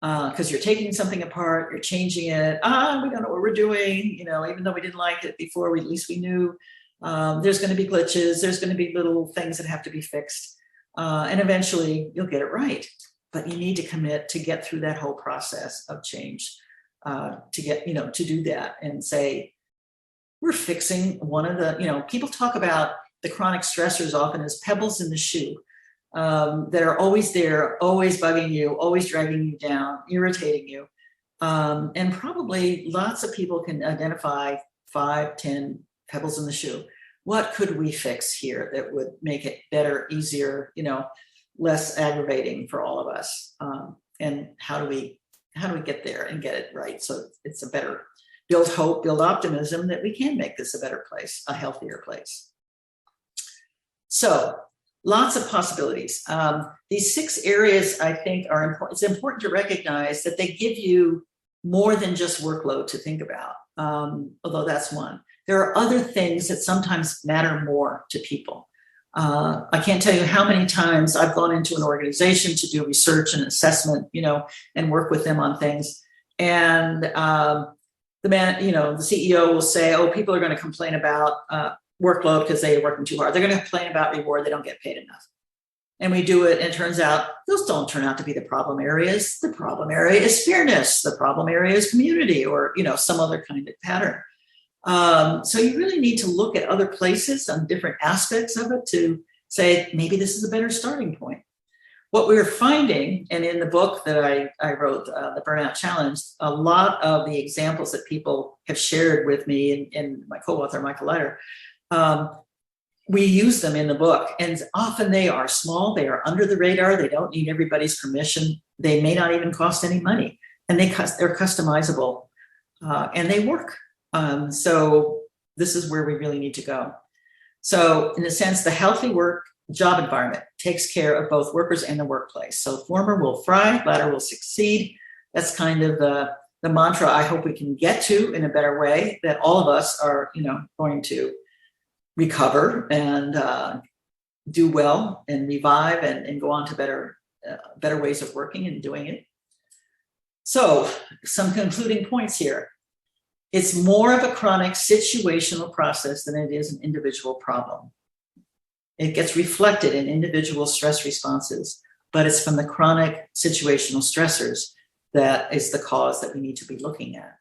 [SPEAKER 2] Because you're taking something apart, you're changing it. We don't know what we're doing. Even though we didn't like it before, at least we knew there's going to be glitches. There's going to be little things that have to be fixed. And eventually you'll get it right. But you need to commit to get through that whole process of change to get, to do that and say, we're fixing one of the, people talk about the chronic stressors often as pebbles in the shoe. That are always there, always bugging you, always dragging you down, irritating you. And probably lots of people can identify 5, 10 pebbles in the shoe. What could we fix here that would make it better, easier, less aggravating for all of us? And how do we get there and get it right? So it's a better, build hope, build optimism that we can make this a better place, a healthier place. So lots of possibilities. These 6 areas, I think, are important. It's important to recognize that they give you more than just workload to think about, although that's one. There are other things that sometimes matter more to people. I can't tell you how many times I've gone into an organization to do research and assessment, and work with them on things. And the CEO will say, oh, people are going to complain about workload because they're working too hard. They're going to complain about reward. They don't get paid enough. And we do it, and it turns out those don't turn out to be the problem areas. The problem area is fairness. The problem area is community, or some other kind of pattern. So you really need to look at other places on different aspects of it to say, maybe this is a better starting point. What we're finding, and in the book that I wrote, The Burnout Challenge, a lot of the examples that people have shared with me and my co-author, Michael Leiter, we use them in the book, and often they are small, they are under the radar, they don't need everybody's permission, they may not even cost any money, and they're customizable, and they work. So this is where we really need to go. So in a sense, the healthy work job environment takes care of both workers and the workplace. So former will thrive, latter will succeed. That's kind of the mantra I hope we can get to in a better way, that all of us are, going to recover and do well and revive and go on to better ways of working and doing it. So some concluding points here. It's more of a chronic situational process than it is an individual problem. It gets reflected in individual stress responses, but it's from the chronic situational stressors that is the cause that we need to be looking at.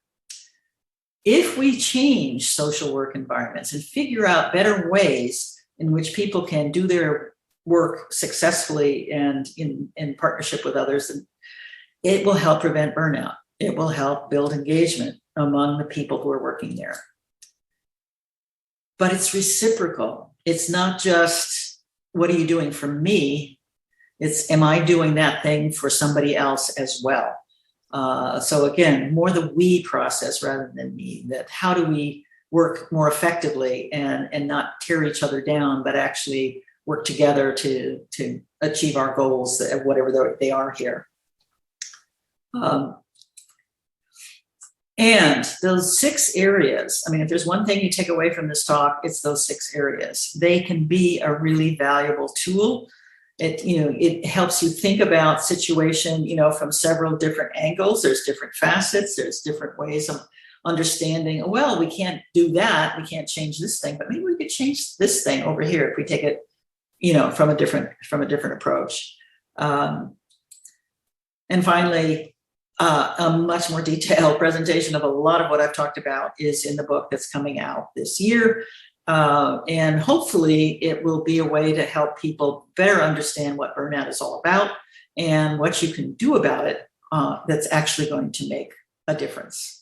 [SPEAKER 2] If we change social work environments and figure out better ways in which people can do their work successfully and in partnership with others, it will help prevent burnout. It will help build engagement among the people who are working there. But it's reciprocal. It's not just, what are you doing for me? It's, am I doing that thing for somebody else as well? So again, more the we process rather than me, that how do we work more effectively and not tear each other down, but actually work together to achieve our goals, whatever they are here. And those 6 areas, I mean, if there's one thing you take away from this talk, it's those 6 areas. They can be a really valuable tool. It helps you think about situation, from several different angles. There's different facets. There's different ways of understanding, well, we can't do that. We can't change this thing, but maybe we could change this thing over here if we take it, from a different approach. And finally, a much more detailed presentation of a lot of what I've talked about is in the book that's coming out this year. And hopefully it will be a way to help people better understand what burnout is all about and what you can do about it that's actually going to make a difference.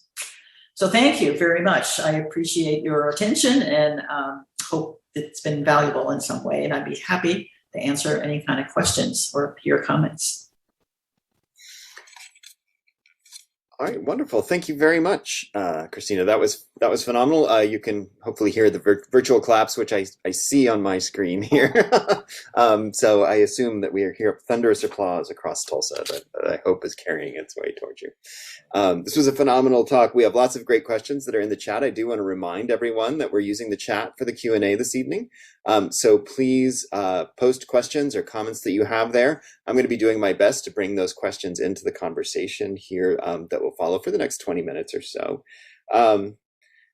[SPEAKER 2] So thank you very much. I appreciate your attention and hope it's been valuable in some way. And I'd be happy to answer any kind of questions or hear comments.
[SPEAKER 1] All right, wonderful. Thank you very much, Christina. That was That was phenomenal. You can hopefully hear the virtual claps, which I see on my screen here. So I assume that we are here, thunderous applause across Tulsa that I hope is carrying its way towards you. This was a phenomenal talk. We have lots of great questions that are in the chat. I do want to remind everyone that we're using the chat for the Q&A this evening. So please post questions or comments that you have there. I'm going to be doing my best to bring those questions into the conversation here that will follow for the next 20 minutes or so.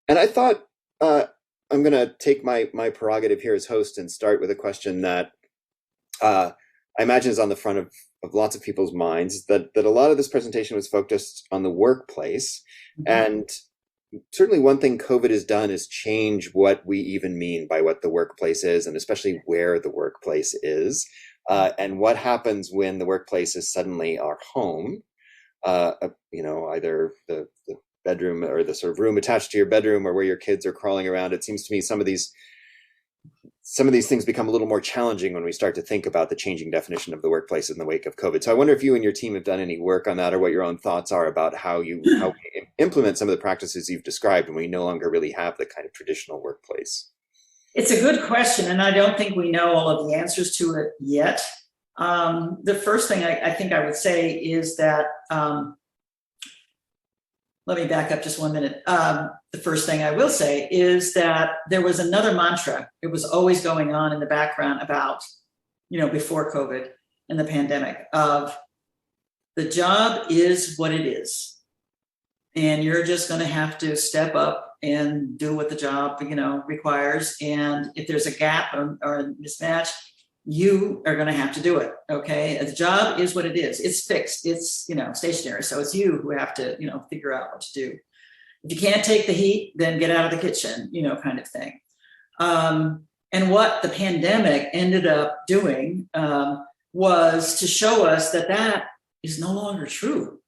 [SPEAKER 1] And I thought I'm going to take my prerogative here as host and start with a question that I imagine is on the front of lots of people's minds, that a lot of this presentation was focused on the workplace. Mm-hmm. And certainly one thing COVID has done is change what we even mean by what the workplace is, and especially where the workplace is, and what happens when the workplace is suddenly our home, either the bedroom or the sort of room attached to your bedroom or where your kids are crawling around. It seems to me some of these things become a little more challenging when we start to think about the changing definition of the workplace in the wake of COVID. So I wonder if you and your team have done any work on that, or what your own thoughts are about how we implement some of the practices you've described when we no longer really have the kind of traditional workplace.
[SPEAKER 2] It's a good question, and I don't think we know all of the answers to it yet. The first thing I think I would say is that let me back up just 1 minute. The first thing I will say is that there was another mantra. It was always going on in the background about, before COVID and the pandemic, of the job is what it is. And you're just going to have to step up and do what the job, requires. And if there's a gap or a mismatch, you are going to have to do it. Okay. The job is what it is. It's fixed. It's, stationary. So it's you who have to, figure out what to do. If you can't take the heat, then get out of the kitchen, kind of thing. And what the pandemic ended up doing was to show us that is no longer true.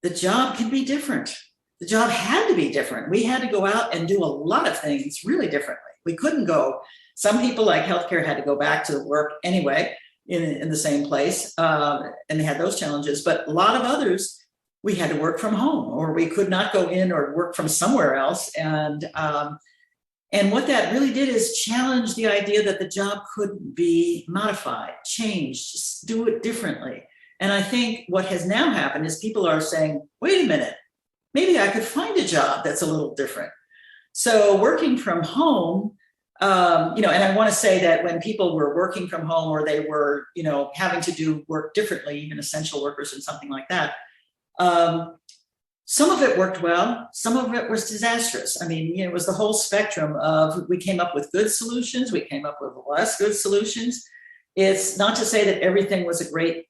[SPEAKER 2] The job can be different. The job had to be different. We had to go out and do a lot of things really differently. We couldn't go. Some people, like healthcare, had to go back to work anyway in the same place, and they had those challenges. But a lot of others, we had to work from home, or we could not go in or work from somewhere else. And what that really did is challenge the idea that the job could be modified, changed, just do it differently. And I think what has now happened is people are saying, wait a minute, maybe I could find a job that's a little different. So working from home, and I want to say that when people were working from home, or they were, having to do work differently, even essential workers and something like that, some of it worked well, some of it was disastrous. I mean, it was the whole spectrum of, we came up with good solutions, we came up with less good solutions. It's not to say that everything was a great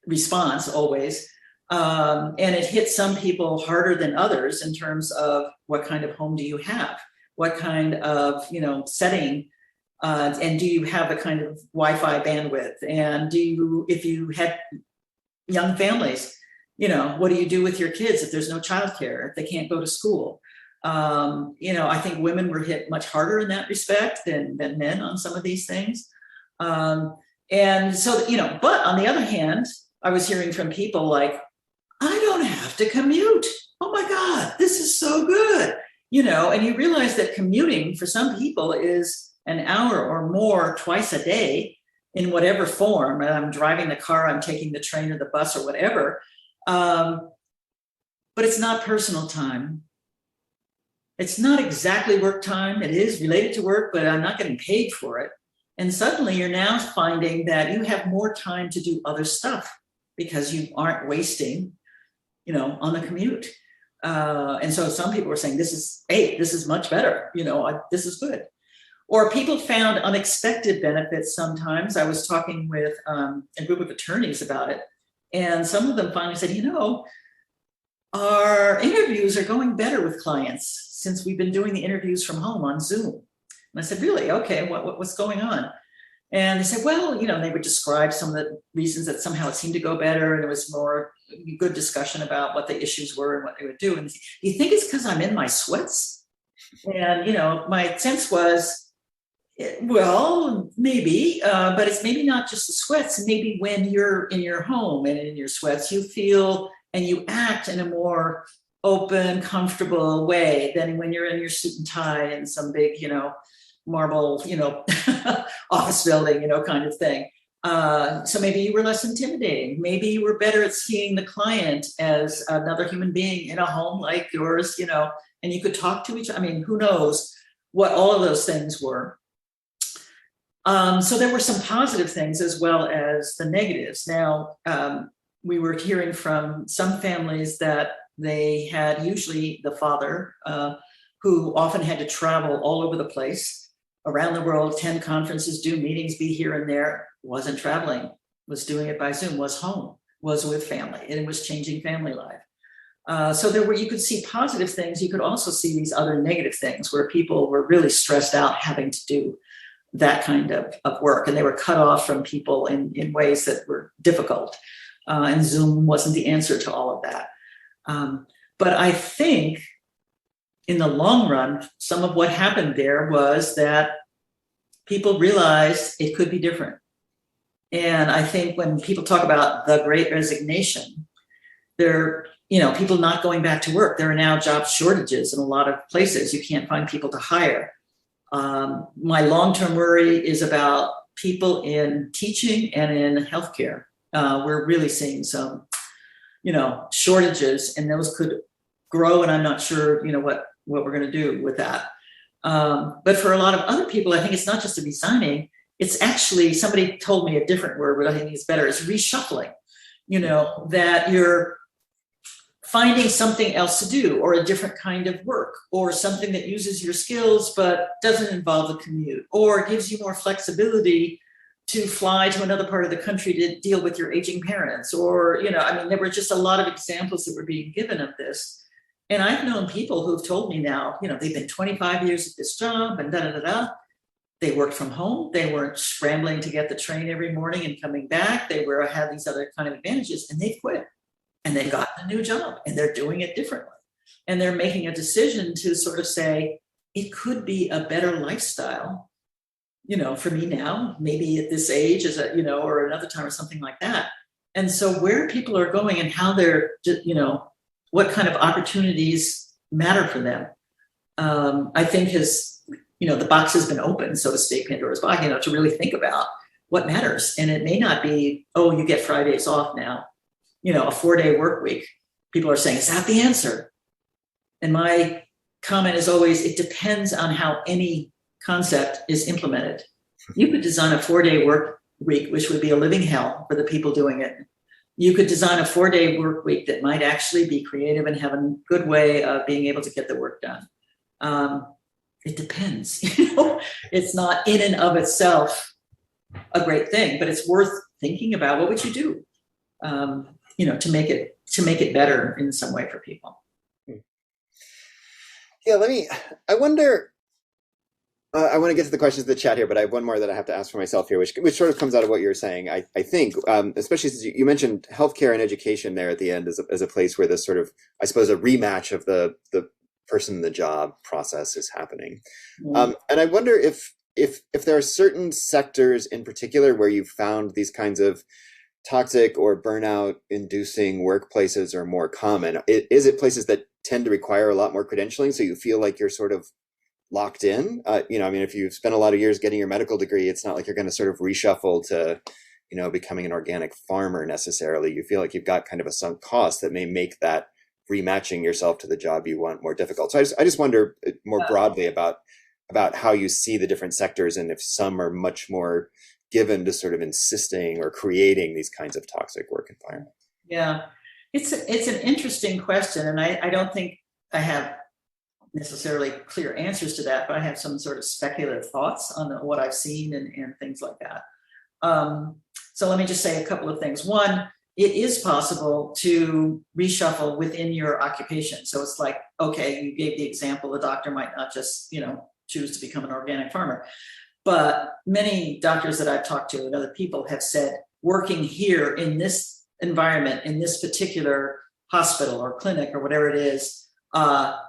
[SPEAKER 2] response always. And it hit some people harder than others in terms of what kind of home do you have? What kind of, setting, and do you have a kind of Wi-Fi bandwidth? And if you had young families, what do you do with your kids if there's no childcare, if they can't go to school? I think women were hit much harder in that respect than men on some of these things. And so, but on the other hand, I was hearing from people like, I don't have to commute. Oh my God, this is so good. And you realize that commuting for some people is an hour or more twice a day in whatever form. I'm driving the car, I'm taking the train or the bus or whatever. But it's not personal time. It's not exactly work time. It is related to work, but I'm not getting paid for it. And suddenly you're now finding that you have more time to do other stuff because you aren't wasting, on the commute. And so some people were saying, this is much better. This is good. Or people found unexpected benefits sometimes. I was talking with a group of attorneys about it. And some of them finally said, our interviews are going better with clients since we've been doing the interviews from home on Zoom. And I said, really? Okay, what's going on? And they said, well, they would describe some of the reasons that somehow it seemed to go better. And it was more good discussion about what the issues were and what they would do. And do you think it's because I'm in my sweats? And, my sense was, well, maybe, but it's maybe not just the sweats. Maybe when you're in your home and in your sweats, you feel and you act in a more open, comfortable way than when you're in your suit and tie in some big, marble, office building, kind of thing. So maybe you were less intimidating. Maybe you were better at seeing the client as another human being in a home like yours, and you could talk to each other. I mean, who knows what all of those things were. So there were some positive things as well as the negatives. Now, we were hearing from some families that they had usually the father who often had to travel all over the place, around the world, attend conferences, do meetings, be here and there, wasn't traveling, was doing it by Zoom, was home, was with family, and it was changing family life. So you could see positive things. You could also see these other negative things where people were really stressed out having to do that kind of work, and they were cut off from people in ways that were difficult. And Zoom wasn't the answer to all of that. But I think in the long run, some of what happened there was that people realized it could be different. And I think when people talk about the Great Resignation, they're, people not going back to work. There are now job shortages in a lot of places. You can't find people to hire. My long-term worry is about people in teaching and in healthcare. We're really seeing some, shortages, and those could grow. And I'm not sure, what we're going to do with that. But for a lot of other people, I think it's not just a resigning. It's actually, somebody told me a different word, but I think it's better. It's reshuffling, that you're finding something else to do, or a different kind of work, or something that uses your skills but doesn't involve a commute, or gives you more flexibility to fly to another part of the country to deal with your aging parents, or, there were just a lot of examples that were being given of this. And I've known people who've told me now, they've been 25 years at this job and da-da-da-da. They worked from home. They weren't scrambling to get the train every morning and coming back. They had these other kind of advantages, and they quit. And they've gotten a new job, and they're doing it differently. And they're making a decision to sort of say, it could be a better lifestyle, for me now, maybe at this age, or another time or something like that. And so where people are going and how they're, what kind of opportunities matter for them, I think the box has been opened, so to speak, Pandora's box, to really think about what matters. And it may not be, you get Fridays off now, a 4-day work week. People are saying, is that the answer? And my comment is always, it depends on how any concept is implemented. You could design a 4-day work week, which would be a living hell for the people doing it. You could design a 4-day work week that might actually be creative and have a good way of being able to get the work done. It depends. It's not in and of itself a great thing, but it's worth thinking about. What would you do, to make it better in some way for people?
[SPEAKER 1] Yeah, I wonder. I want to get to the questions in the chat here, but I have one more that I have to ask for myself here, which sort of comes out of what you're saying. I think, especially since you mentioned healthcare and education there at the end as a place where this sort of, I suppose, a rematch of the person in the job process is happening. Mm-hmm. And I wonder if there are certain sectors in particular where you've found these kinds of toxic or burnout inducing workplaces are more common. Is it places that tend to require a lot more credentialing, so you feel like you're sort of locked in? If you've spent a lot of years getting your medical degree, it's not like you're going to sort of reshuffle to, becoming an organic farmer necessarily. You feel like you've got kind of a sunk cost that may make that rematching yourself to the job you want more difficult. So I just wonder more broadly about how you see the different sectors, and if some are much more given to sort of insisting or creating these kinds of toxic work environments.
[SPEAKER 2] Yeah, it's an interesting question, and I don't think I have necessarily clear answers to that, but I have some sort of speculative thoughts on what I've seen and things like that. So let me just say a couple of things. One, it is possible to reshuffle within your occupation. So it's like, okay, you gave the example, the doctor might not just, choose to become an organic farmer. But many doctors that I've talked to and other people have said, working here in this environment, in this particular hospital or clinic or whatever it is, I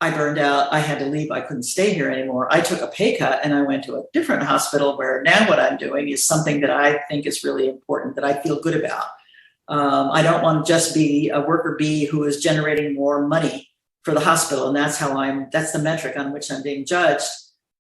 [SPEAKER 2] burned out. I had to leave. I couldn't stay here anymore. I took a pay cut and I went to a different hospital where now what I'm doing is something that I think is really important, that I feel good about. I don't want to just be a worker bee who is generating more money for the hospital, and that's the metric on which I'm being judged.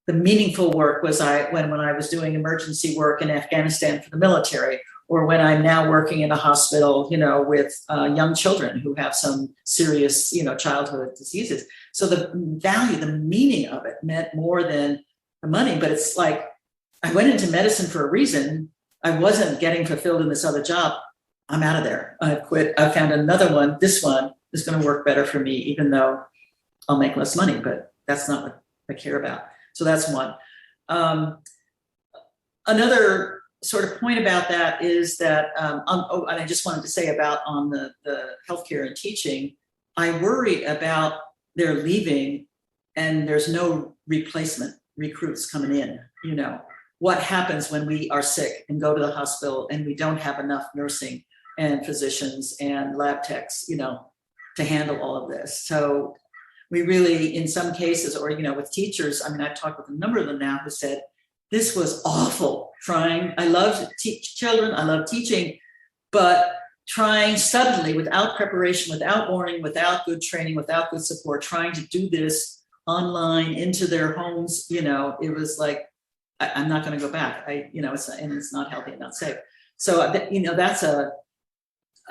[SPEAKER 2] The meaningful work was when I was doing emergency work in Afghanistan for the military, or when I'm now working in a hospital, with young children who have some serious, childhood diseases. So the value, the meaning of it meant more than the money. But it's like, I went into medicine for a reason. I wasn't getting fulfilled in this other job. I'm out of there. I quit. I found another one. This one is going to work better for me, even though I'll make less money, but that's not what I care about. So that's one. Another sort of point about that is that, and I just wanted to say about on the healthcare and teaching, I worry about their leaving and there's no replacement recruits coming in. What happens when we are sick and go to the hospital and we don't have enough nursing and physicians and lab techs, to handle all of this. So we really, in some cases, or, with teachers, I've talked with a number of them now who said, this was awful I love to teach children, I love teaching, but trying suddenly, without preparation, without warning, without good training, without good support, trying to do this online into their homes, it was like, I'm not going to go back. It's not healthy and not safe. So, that's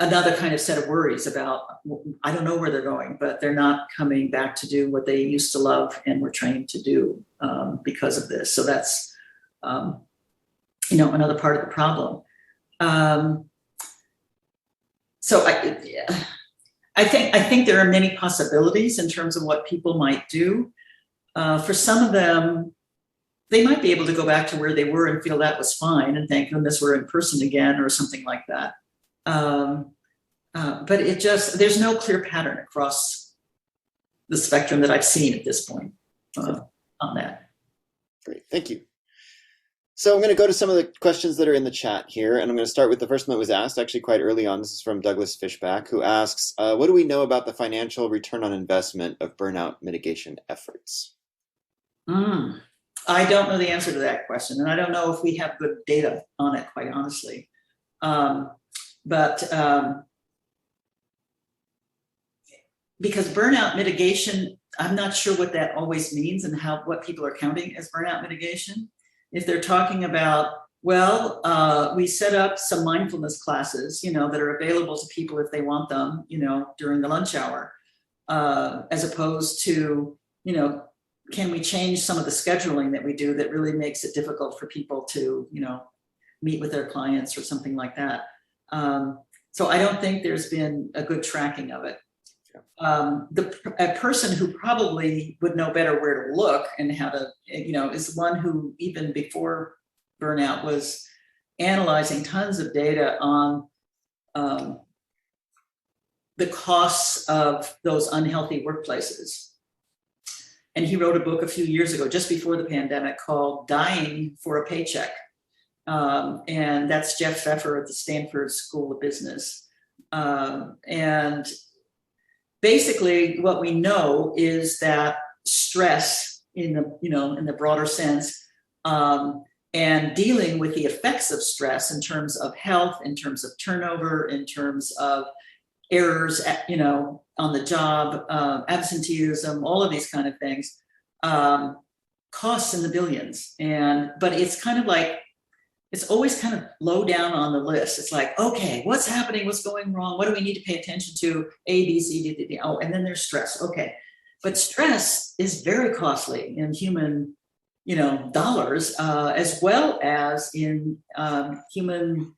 [SPEAKER 2] another kind of set of worries about, I don't know where they're going, but they're not coming back to do what they used to love and were trained to do because of this. So that's, another part of the problem. So I think there are many possibilities in terms of what people might do. For some of them, they might be able to go back to where they were and feel that was fine, and thank goodness we're in person again, or something like that. But there's no clear pattern across the spectrum that I've seen at this point on that.
[SPEAKER 1] Great, thank you. So I'm going to go to some of the questions that are in the chat here, and I'm going to start with the first one that was asked actually quite early on. This is from Douglas Fishback, who asks, what do we know about the financial return on investment of burnout mitigation efforts?
[SPEAKER 2] I don't know the answer to that question, and I don't know if we have good data on it, quite honestly. Because burnout mitigation, I'm not sure what that always means and what people are counting as burnout mitigation. If they're talking about, we set up some mindfulness classes, that are available to people if they want them, during the lunch hour, as opposed to, can we change some of the scheduling that we do that really makes it difficult for people to, meet with their clients or something like that. So I don't think there's been a good tracking of it. A person who probably would know better where to look and how to, is one who even before burnout was analyzing tons of data on the costs of those unhealthy workplaces. And he wrote a book a few years ago, just before the pandemic, called Dying for a Paycheck. And that's Jeff Pfeffer at the Stanford School of Business. And basically what we know is that stress in the broader sense, and dealing with the effects of stress in terms of health, in terms of turnover, in terms of errors, on the job, absenteeism, all of these kind of things, costs in the billions. But it's kind of like, it's always kind of low down on the list. It's like, okay, what's happening? What's going wrong? What do we need to pay attention to? A, B, C, D, D, D. Oh, and then there's stress. Okay. But stress is very costly in human, dollars, as well as in human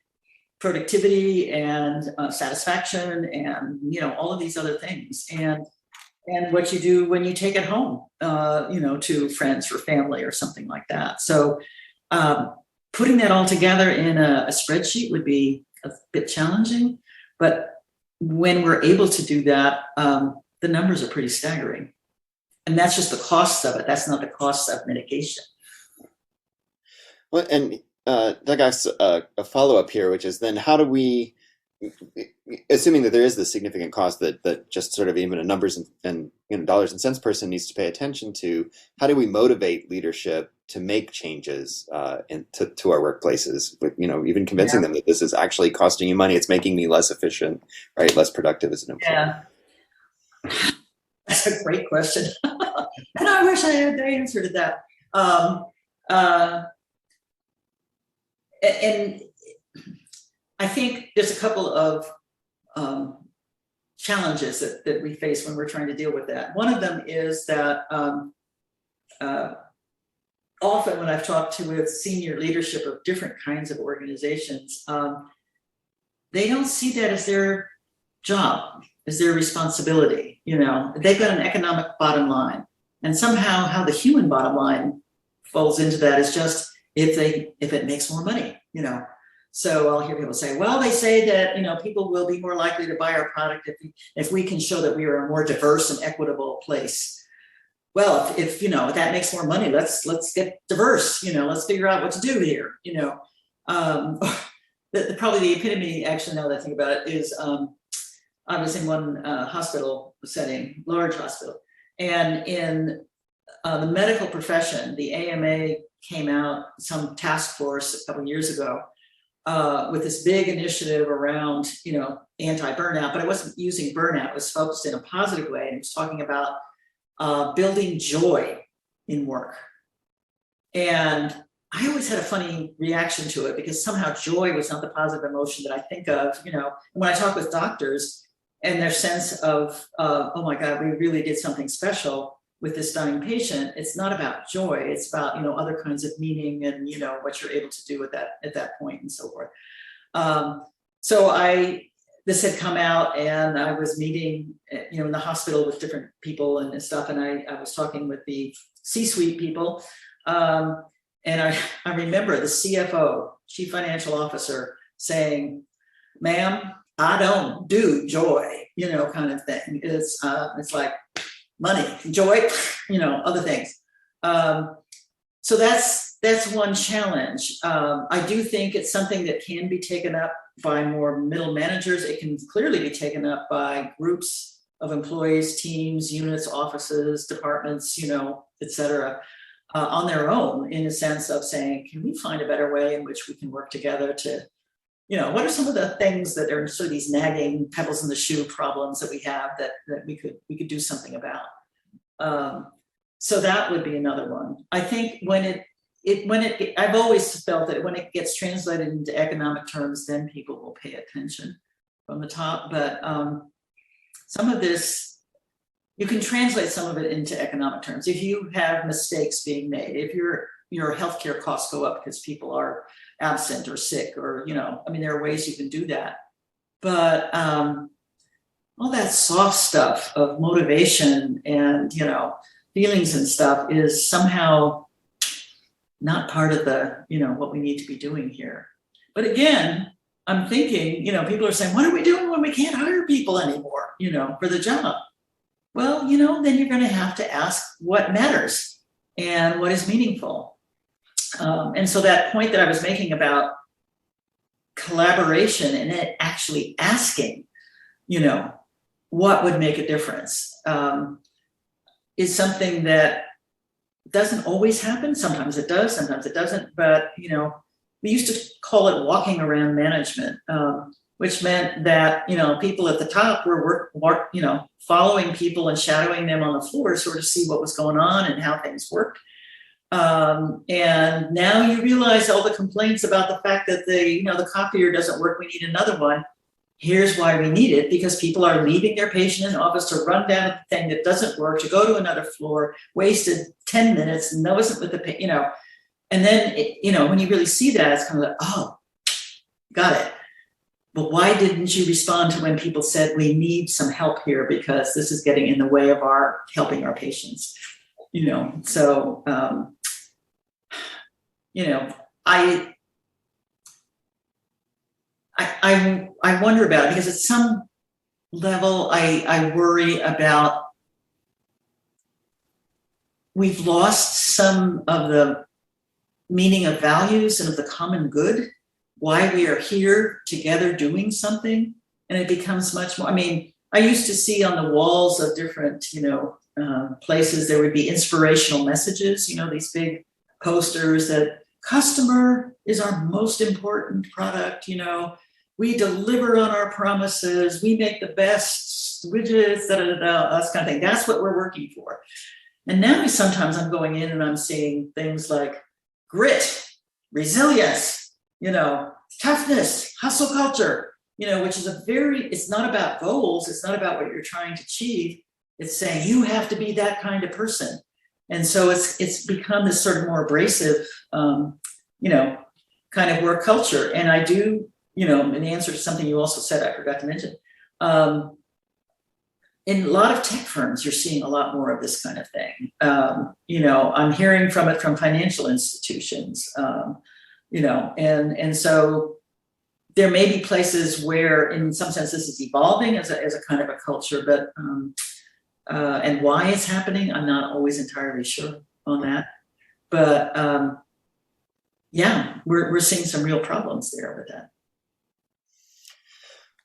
[SPEAKER 2] productivity and satisfaction and, all of these other things. And what you do when you take it home, to friends or family or something like that. So, putting that all together in a spreadsheet would be a bit challenging, but when we're able to do that, the numbers are pretty staggering. And that's just the costs of it. That's not the costs of mitigation.
[SPEAKER 1] Well, and Doug asks a follow-up here, which is then how do we, assuming that there is this significant cost that just sort of even a numbers and dollars and cents person needs to pay attention to, how do we motivate leadership to make changes to our workplaces, but even convincing
[SPEAKER 2] Yeah.
[SPEAKER 1] them that this is actually costing you money, it's making me less efficient, right, less productive as an employee.
[SPEAKER 2] Yeah, that's a great question. And I wish I had the answer to that. Uh, and I think there's a couple of challenges that we face when we're trying to deal with that. One of them is that often when I've talked to with senior leadership of different kinds of organizations, they don't see that as their job, as their responsibility. They've got an economic bottom line, and somehow how the human bottom line falls into that is just if it makes more money. So I'll hear people say, well, they say that people will be more likely to buy our product if we can show that we are a more diverse and equitable place. Well, if that makes more money, let's get diverse. Let's figure out what to do here. Probably the epitome, actually, now that I think about it, is I was in one hospital setting, large hospital, and in the medical profession, the AMA came out, some task force a couple of years ago, with this big initiative around anti-burnout, but it wasn't using burnout. It was focused in a positive way, and it was talking about building joy in work. And I always had a funny reaction to it because somehow joy was not the positive emotion that I think of. When I talk with doctors and their sense of, oh my God, we really did something special with this dying patient, it's not about joy. It's about, other kinds of meaning and, what you're able to do at that point and so forth. This had come out, and I was meeting, in the hospital with different people and stuff. And I was talking with the C-suite people. And I remember the CFO, Chief Financial Officer, saying, ma'am, I don't do joy, kind of thing. It's like money, joy, other things. So that's one challenge. I do think it's something that can be taken up by more middle managers. It can clearly be taken up by groups of employees, teams, units, offices, departments, et cetera, on their own, in a sense of saying, can we find a better way in which we can work together to, what are some of the things that are sort of these nagging pebbles in the shoe problems that we have that we could do something about. So that would be another one. I think I've always felt that when it gets translated into economic terms, then people will pay attention from the top. But some of this, you can translate some of it into economic terms. If you have mistakes being made, if your healthcare costs go up because people are absent or sick, or there are ways you can do that. But all that soft stuff of motivation and feelings and stuff is somehow not part of the, what we need to be doing here. But again, I'm thinking, people are saying, what are we doing when we can't hire people anymore, for the job? Well, then you're going to have to ask what matters and what is meaningful. And so that point that I was making about collaboration and it actually asking, what would make a difference, is something that doesn't always happen. Sometimes it does, sometimes it doesn't. But, we used to call it walking around management, which meant that, people at the top were following people and shadowing them on the floor, sort of see what was going on and how things worked. And now you realize all the complaints about the fact that the copier doesn't work, we need another one. Here's why we need it, because people are leaving their patient in office to run down the thing that doesn't work, to go to another floor, wasted 10 minutes, and that wasn't with the, and then, when you really see that, it's kind of like, oh, got it. But why didn't you respond to when people said, we need some help here because this is getting in the way of our helping our patients, So, I wonder about it because at some level I worry about we've lost some of the meaning of values and of the common good, why we are here together doing something. And it becomes much more, I used to see on the walls of different, places, there would be inspirational messages, these big posters that customer is our most important product. We deliver on our promises. We make the best widgets, that kind of thing. That's what we're working for. And now sometimes I'm going in and I'm seeing things like grit, resilience, toughness, hustle culture, which is it's not about goals. It's not about what you're trying to achieve. It's saying you have to be that kind of person. And so it's become this sort of more abrasive, kind of work culture. And I do, in answer to something you also said, I forgot to mention, in a lot of tech firms, you're seeing a lot more of this kind of thing. I'm hearing from it from financial institutions, and so there may be places where, in some sense, this is evolving as a kind of a culture, but and why it's happening, I'm not always entirely sure on that. But we're seeing some real problems there with that.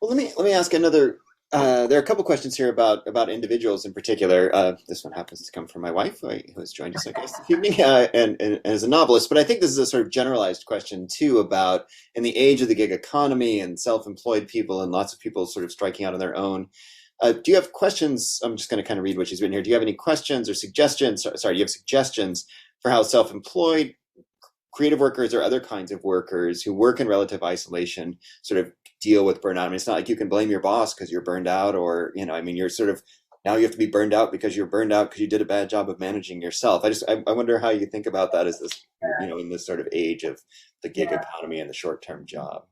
[SPEAKER 1] Well, let me ask another. There are a couple questions here about individuals in particular. This one happens to come from my wife, who has joined us, I guess, this evening, and as a novelist. But I think this is a sort of generalized question too about, in the age of the gig economy and self-employed people and lots of people sort of striking out on their own. Do you have questions? I'm just going to kind of read what she's written here. Do you have any questions or suggestions? Sorry, do you have suggestions for how self-employed creative workers or other kinds of workers who work in relative isolation sort of deal with burnout? I mean, it's not like you can blame your boss because you're burned out, or, you're sort of, now you have to be burned out because you're burned out because you did a bad job of managing yourself. I wonder how you think about that as this, in this sort of age of the gig economy and the short-term job.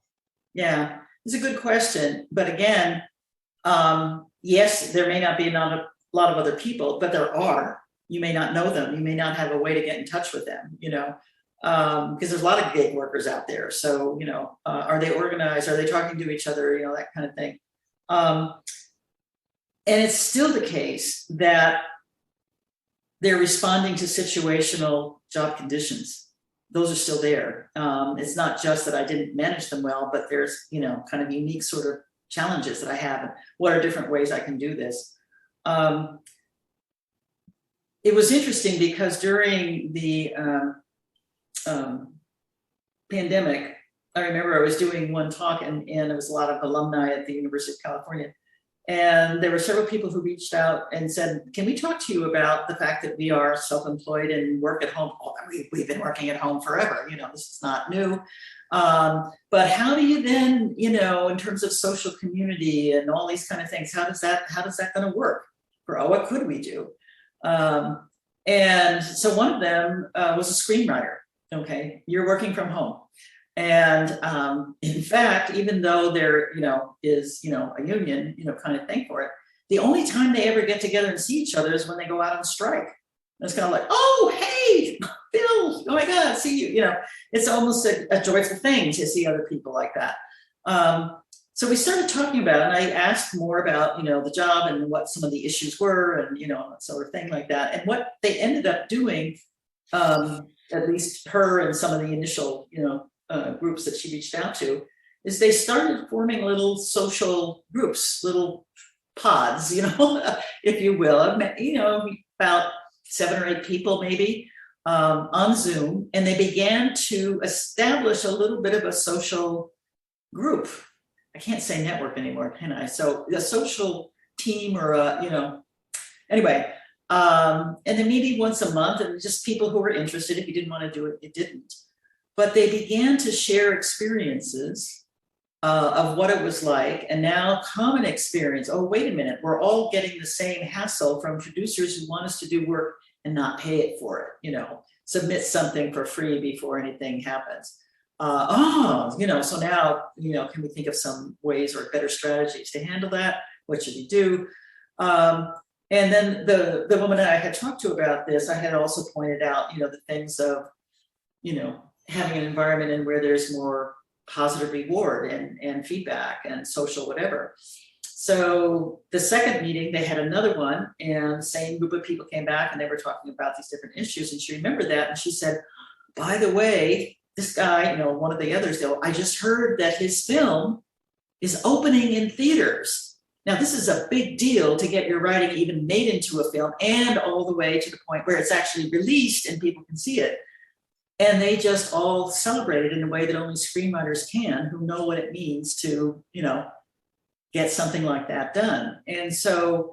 [SPEAKER 2] Yeah, it's a good question. But again, yes, there may not be a lot of other people, but there are. You may not know them. You may not have a way to get in touch with them, because there's a lot of gig workers out there. So, are they organized? Are they talking to each other? That kind of thing. And it's still the case that they're responding to situational job conditions. Those are still there. It's not just that I didn't manage them well, but there's, kind of unique sort of challenges that I have. And what are different ways I can do this? It was interesting because during the pandemic, I remember I was doing one talk and it was a lot of alumni at the University of California. And there were several people who reached out and said, can we talk to you about the fact that we are self-employed and work at home? Oh, we've been working at home forever. This is not new. But how do you then, in terms of social community and all these kind of things, how does that going to work? What could we do? And so one of them was a screenwriter. Okay, you're working from home. And in fact, even though there, is, a union, kind of thing for it, the only time they ever get together and see each other is when they go out on strike. And it's kind of like, oh, hey, Bill, oh my God, see you. It's almost a joyful thing to see other people like that. So we started talking about it, and I asked more about, the job and what some of the issues were and, sort of thing like that. And what they ended up doing, at least her and some of the initial, groups that she reached out to, is they started forming little social groups, little pods, if you will, about 7 or 8 people maybe on Zoom, and they began to establish a little bit of a social group. I can't say network anymore, can I? So a social team or anyway, and then maybe once a month, and just people who were interested. If you didn't want to do it, you didn't. But they began to share experiences of what it was like, and now common experience. Oh, wait a minute, we're all getting the same hassle from producers who want us to do work and not pay it for it, submit something for free before anything happens. So now, can we think of some ways or better strategies to handle that? What should we do? And then the woman that I had talked to about this, I had also pointed out, the things of, having an environment in where there's more positive reward and feedback and social whatever. So the second meeting, they had another one, and the same group of people came back and they were talking about these different issues. And she remembered that. And she said, by the way, this guy, one of the others, I just heard that his film is opening in theaters. Now, this is a big deal to get your writing even made into a film and all the way to the point where it's actually released and people can see it. And they just all celebrated in a way that only screenwriters can, who know what it means to, get something like that done. And so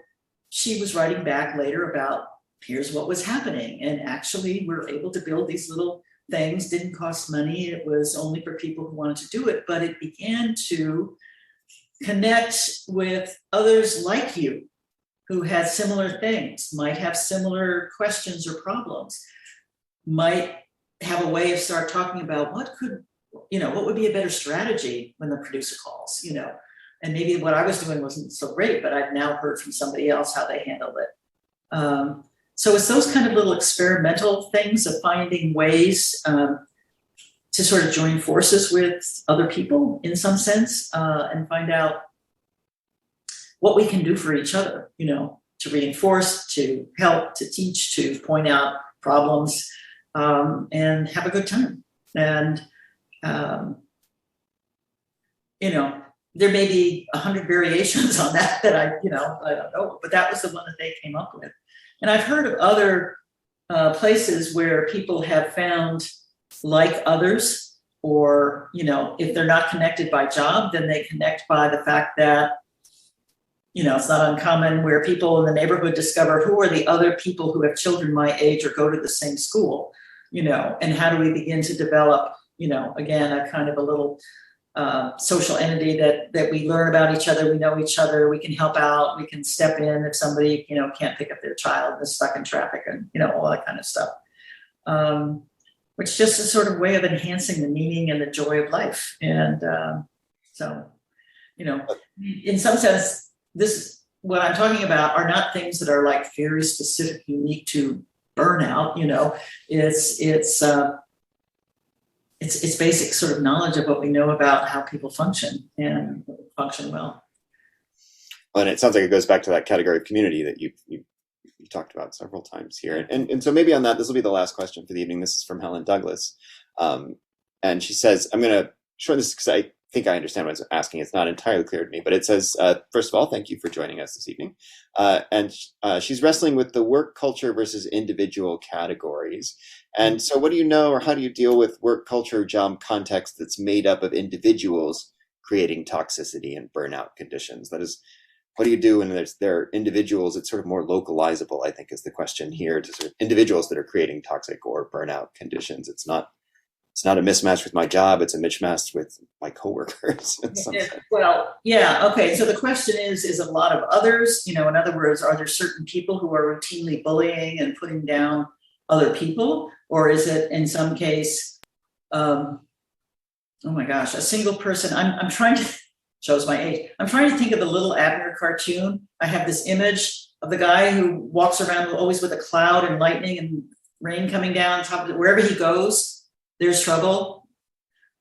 [SPEAKER 2] she was writing back later about here's what was happening. And actually, we're able to build these little things, didn't cost money. It was only for people who wanted to do it, but it began to connect with others like you who had similar things, might have similar questions or problems, might have a way of start talking about what would be a better strategy when the producer calls, and maybe what I was doing wasn't so great, but I've now heard from somebody else how they handled it. So it's those kind of little experimental things of finding ways to sort of join forces with other people in some sense, and find out what we can do for each other, to reinforce, to help, to teach, to point out problems, and have a good time. And, there may be 100 variations on that I don't know, but that was the one that they came up with. And I've heard of other places where people have found like others, or, if they're not connected by job, then they connect by the fact that, it's not uncommon where people in the neighborhood discover who are the other people who have children my age or go to the same school, and how do we begin to develop, again, a kind of a little social entity that we learn about each other, we know each other, we can help out, we can step in if somebody, can't pick up their child and is stuck in traffic and, all that kind of stuff. Which is just a sort of way of enhancing the meaning and the joy of life. And so, in some sense, this, what I'm talking about are not things that are like very specific, unique to burnout, it's basic sort of knowledge of what we know about how people function and function well.
[SPEAKER 1] And it sounds like it goes back to that category of community that you talked about several times here. And so maybe on that, this will be the last question for the evening. This is from Helen Douglas. And she says, I'm going to shorten this because I think I understand what it's asking. It's not entirely clear to me, but it says, first of all, thank you for joining us this evening. And she's wrestling with the work culture versus individual categories. And so what do you know, or how do you deal with work culture job context that's made up of individuals creating toxicity and burnout conditions? That is, what do you do when there are individuals? It's sort of more localizable, I think, is the question here, to sort of individuals that are creating toxic or burnout conditions. It's not a mismatch with my job, it's a mismatch with my coworkers.
[SPEAKER 2] Well, yeah, okay. So the question is a lot of others, in other words, are there certain people who are routinely bullying and putting down other people? Or is it in some case, oh my gosh, a single person? I'm trying to, shows my age. I'm trying to think of the Little Abner cartoon. I have this image of the guy who walks around always with a cloud and lightning and rain coming down on top of it. Wherever he goes, there's trouble.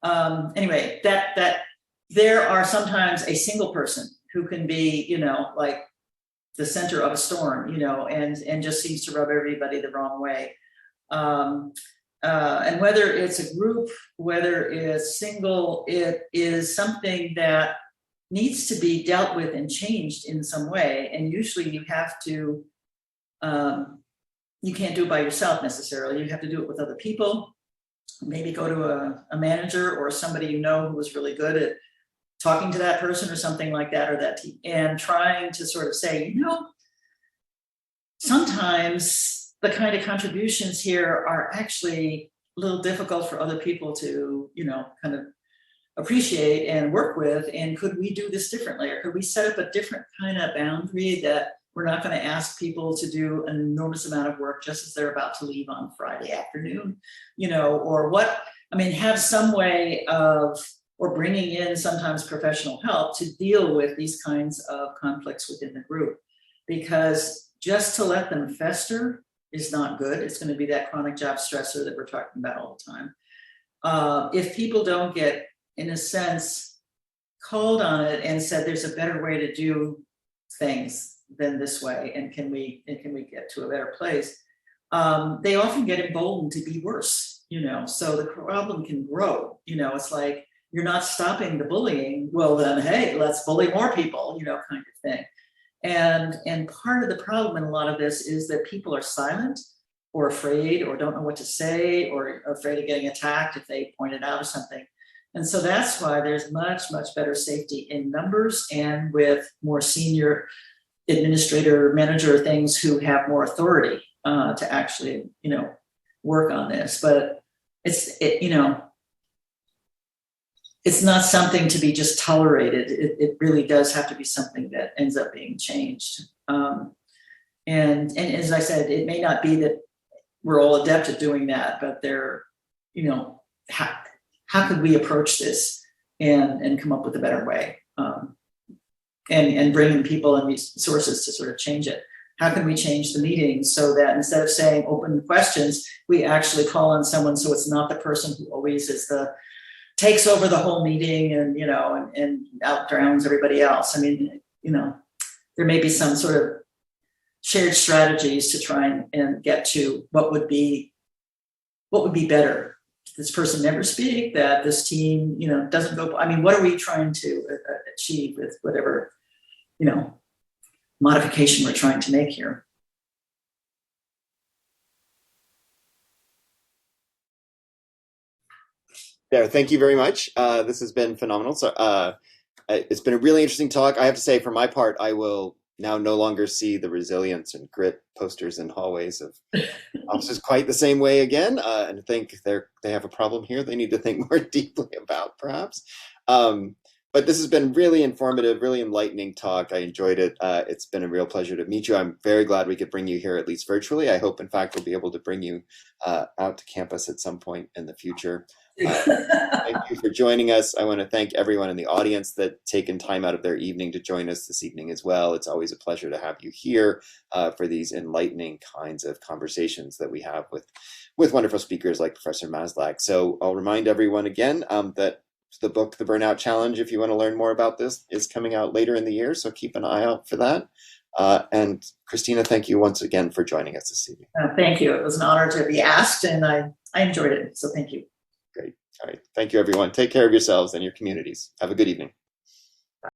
[SPEAKER 2] Anyway, that there are sometimes a single person who can be, like the center of a storm, and just seems to rub everybody the wrong way. And whether it's a group, whether it's single, it is something that needs to be dealt with and changed in some way. And usually you have to, you can't do it by yourself necessarily. You have to do it with other people. Maybe go to a manager or somebody who was really good at talking to that person or something like that, or that team, and trying to sort of say, sometimes the kind of contributions here are actually a little difficult for other people to, kind of appreciate and work with. And could we do this differently? Or could we set up a different kind of boundary that we're not going to ask people to do an enormous amount of work just as they're about to leave on Friday afternoon, or have some way of, or bringing in sometimes professional help to deal with these kinds of conflicts within the group. Because just to let them fester is not good. It's going to be that chronic job stressor that we're talking about all the time. If people don't get, in a sense, called on it and said there's a better way to do things than this way, and can we get to a better place, they often get emboldened to be worse, so the problem can grow. It's like, you're not stopping the bullying, well then, hey, let's bully more people, kind of thing. And part of the problem in a lot of this is that people are silent, or afraid or don't know what to say or are afraid of getting attacked if they point it out or something. And so that's why there's much, much better safety in numbers and with more senior administrator, manager things who have more authority to actually, work on this. But it's not something to be just tolerated. It really does have to be something that ends up being changed. And as I said, it may not be that we're all adept at doing that, but how could we approach this and come up with a better way? And bring in people and resources to sort of change it. How can we change the meetings so that instead of saying open questions, we actually call on someone so it's not the person who always takes over the whole meeting and outdrowns everybody else. I mean, there may be some sort of shared strategies to try and get to what would be better. This person never speak, that this team, doesn't go. I mean, what are we trying to achieve with whatever, modification we're trying to make here?
[SPEAKER 1] There, thank you very much. This has been phenomenal. So it's been a really interesting talk. I have to say, for my part, I will now no longer see the resilience and grit posters in hallways of offices quite the same way again, and think they have a problem here they need to think more deeply about, perhaps. But this has been really informative, really enlightening talk. I enjoyed it. It's been a real pleasure to meet you. I'm very glad we could bring you here, at least virtually. I hope, in fact, we'll be able to bring you out to campus at some point in the future. Thank you for joining us. I want to thank everyone in the audience that's taken time out of their evening to join us this evening as well. It's always a pleasure to have you here for these enlightening kinds of conversations that we have with wonderful speakers like Professor Maslach. So I'll remind everyone again that the book, The Burnout Challenge, if you want to learn more about this, is coming out later in the year, so keep an eye out for that. And Christina, thank you once again for joining us this evening.
[SPEAKER 2] Thank you. It was an honor to be asked, and I enjoyed it, so thank you.
[SPEAKER 1] Great. All right. Thank you, everyone. Take care of yourselves and your communities. Have a good evening.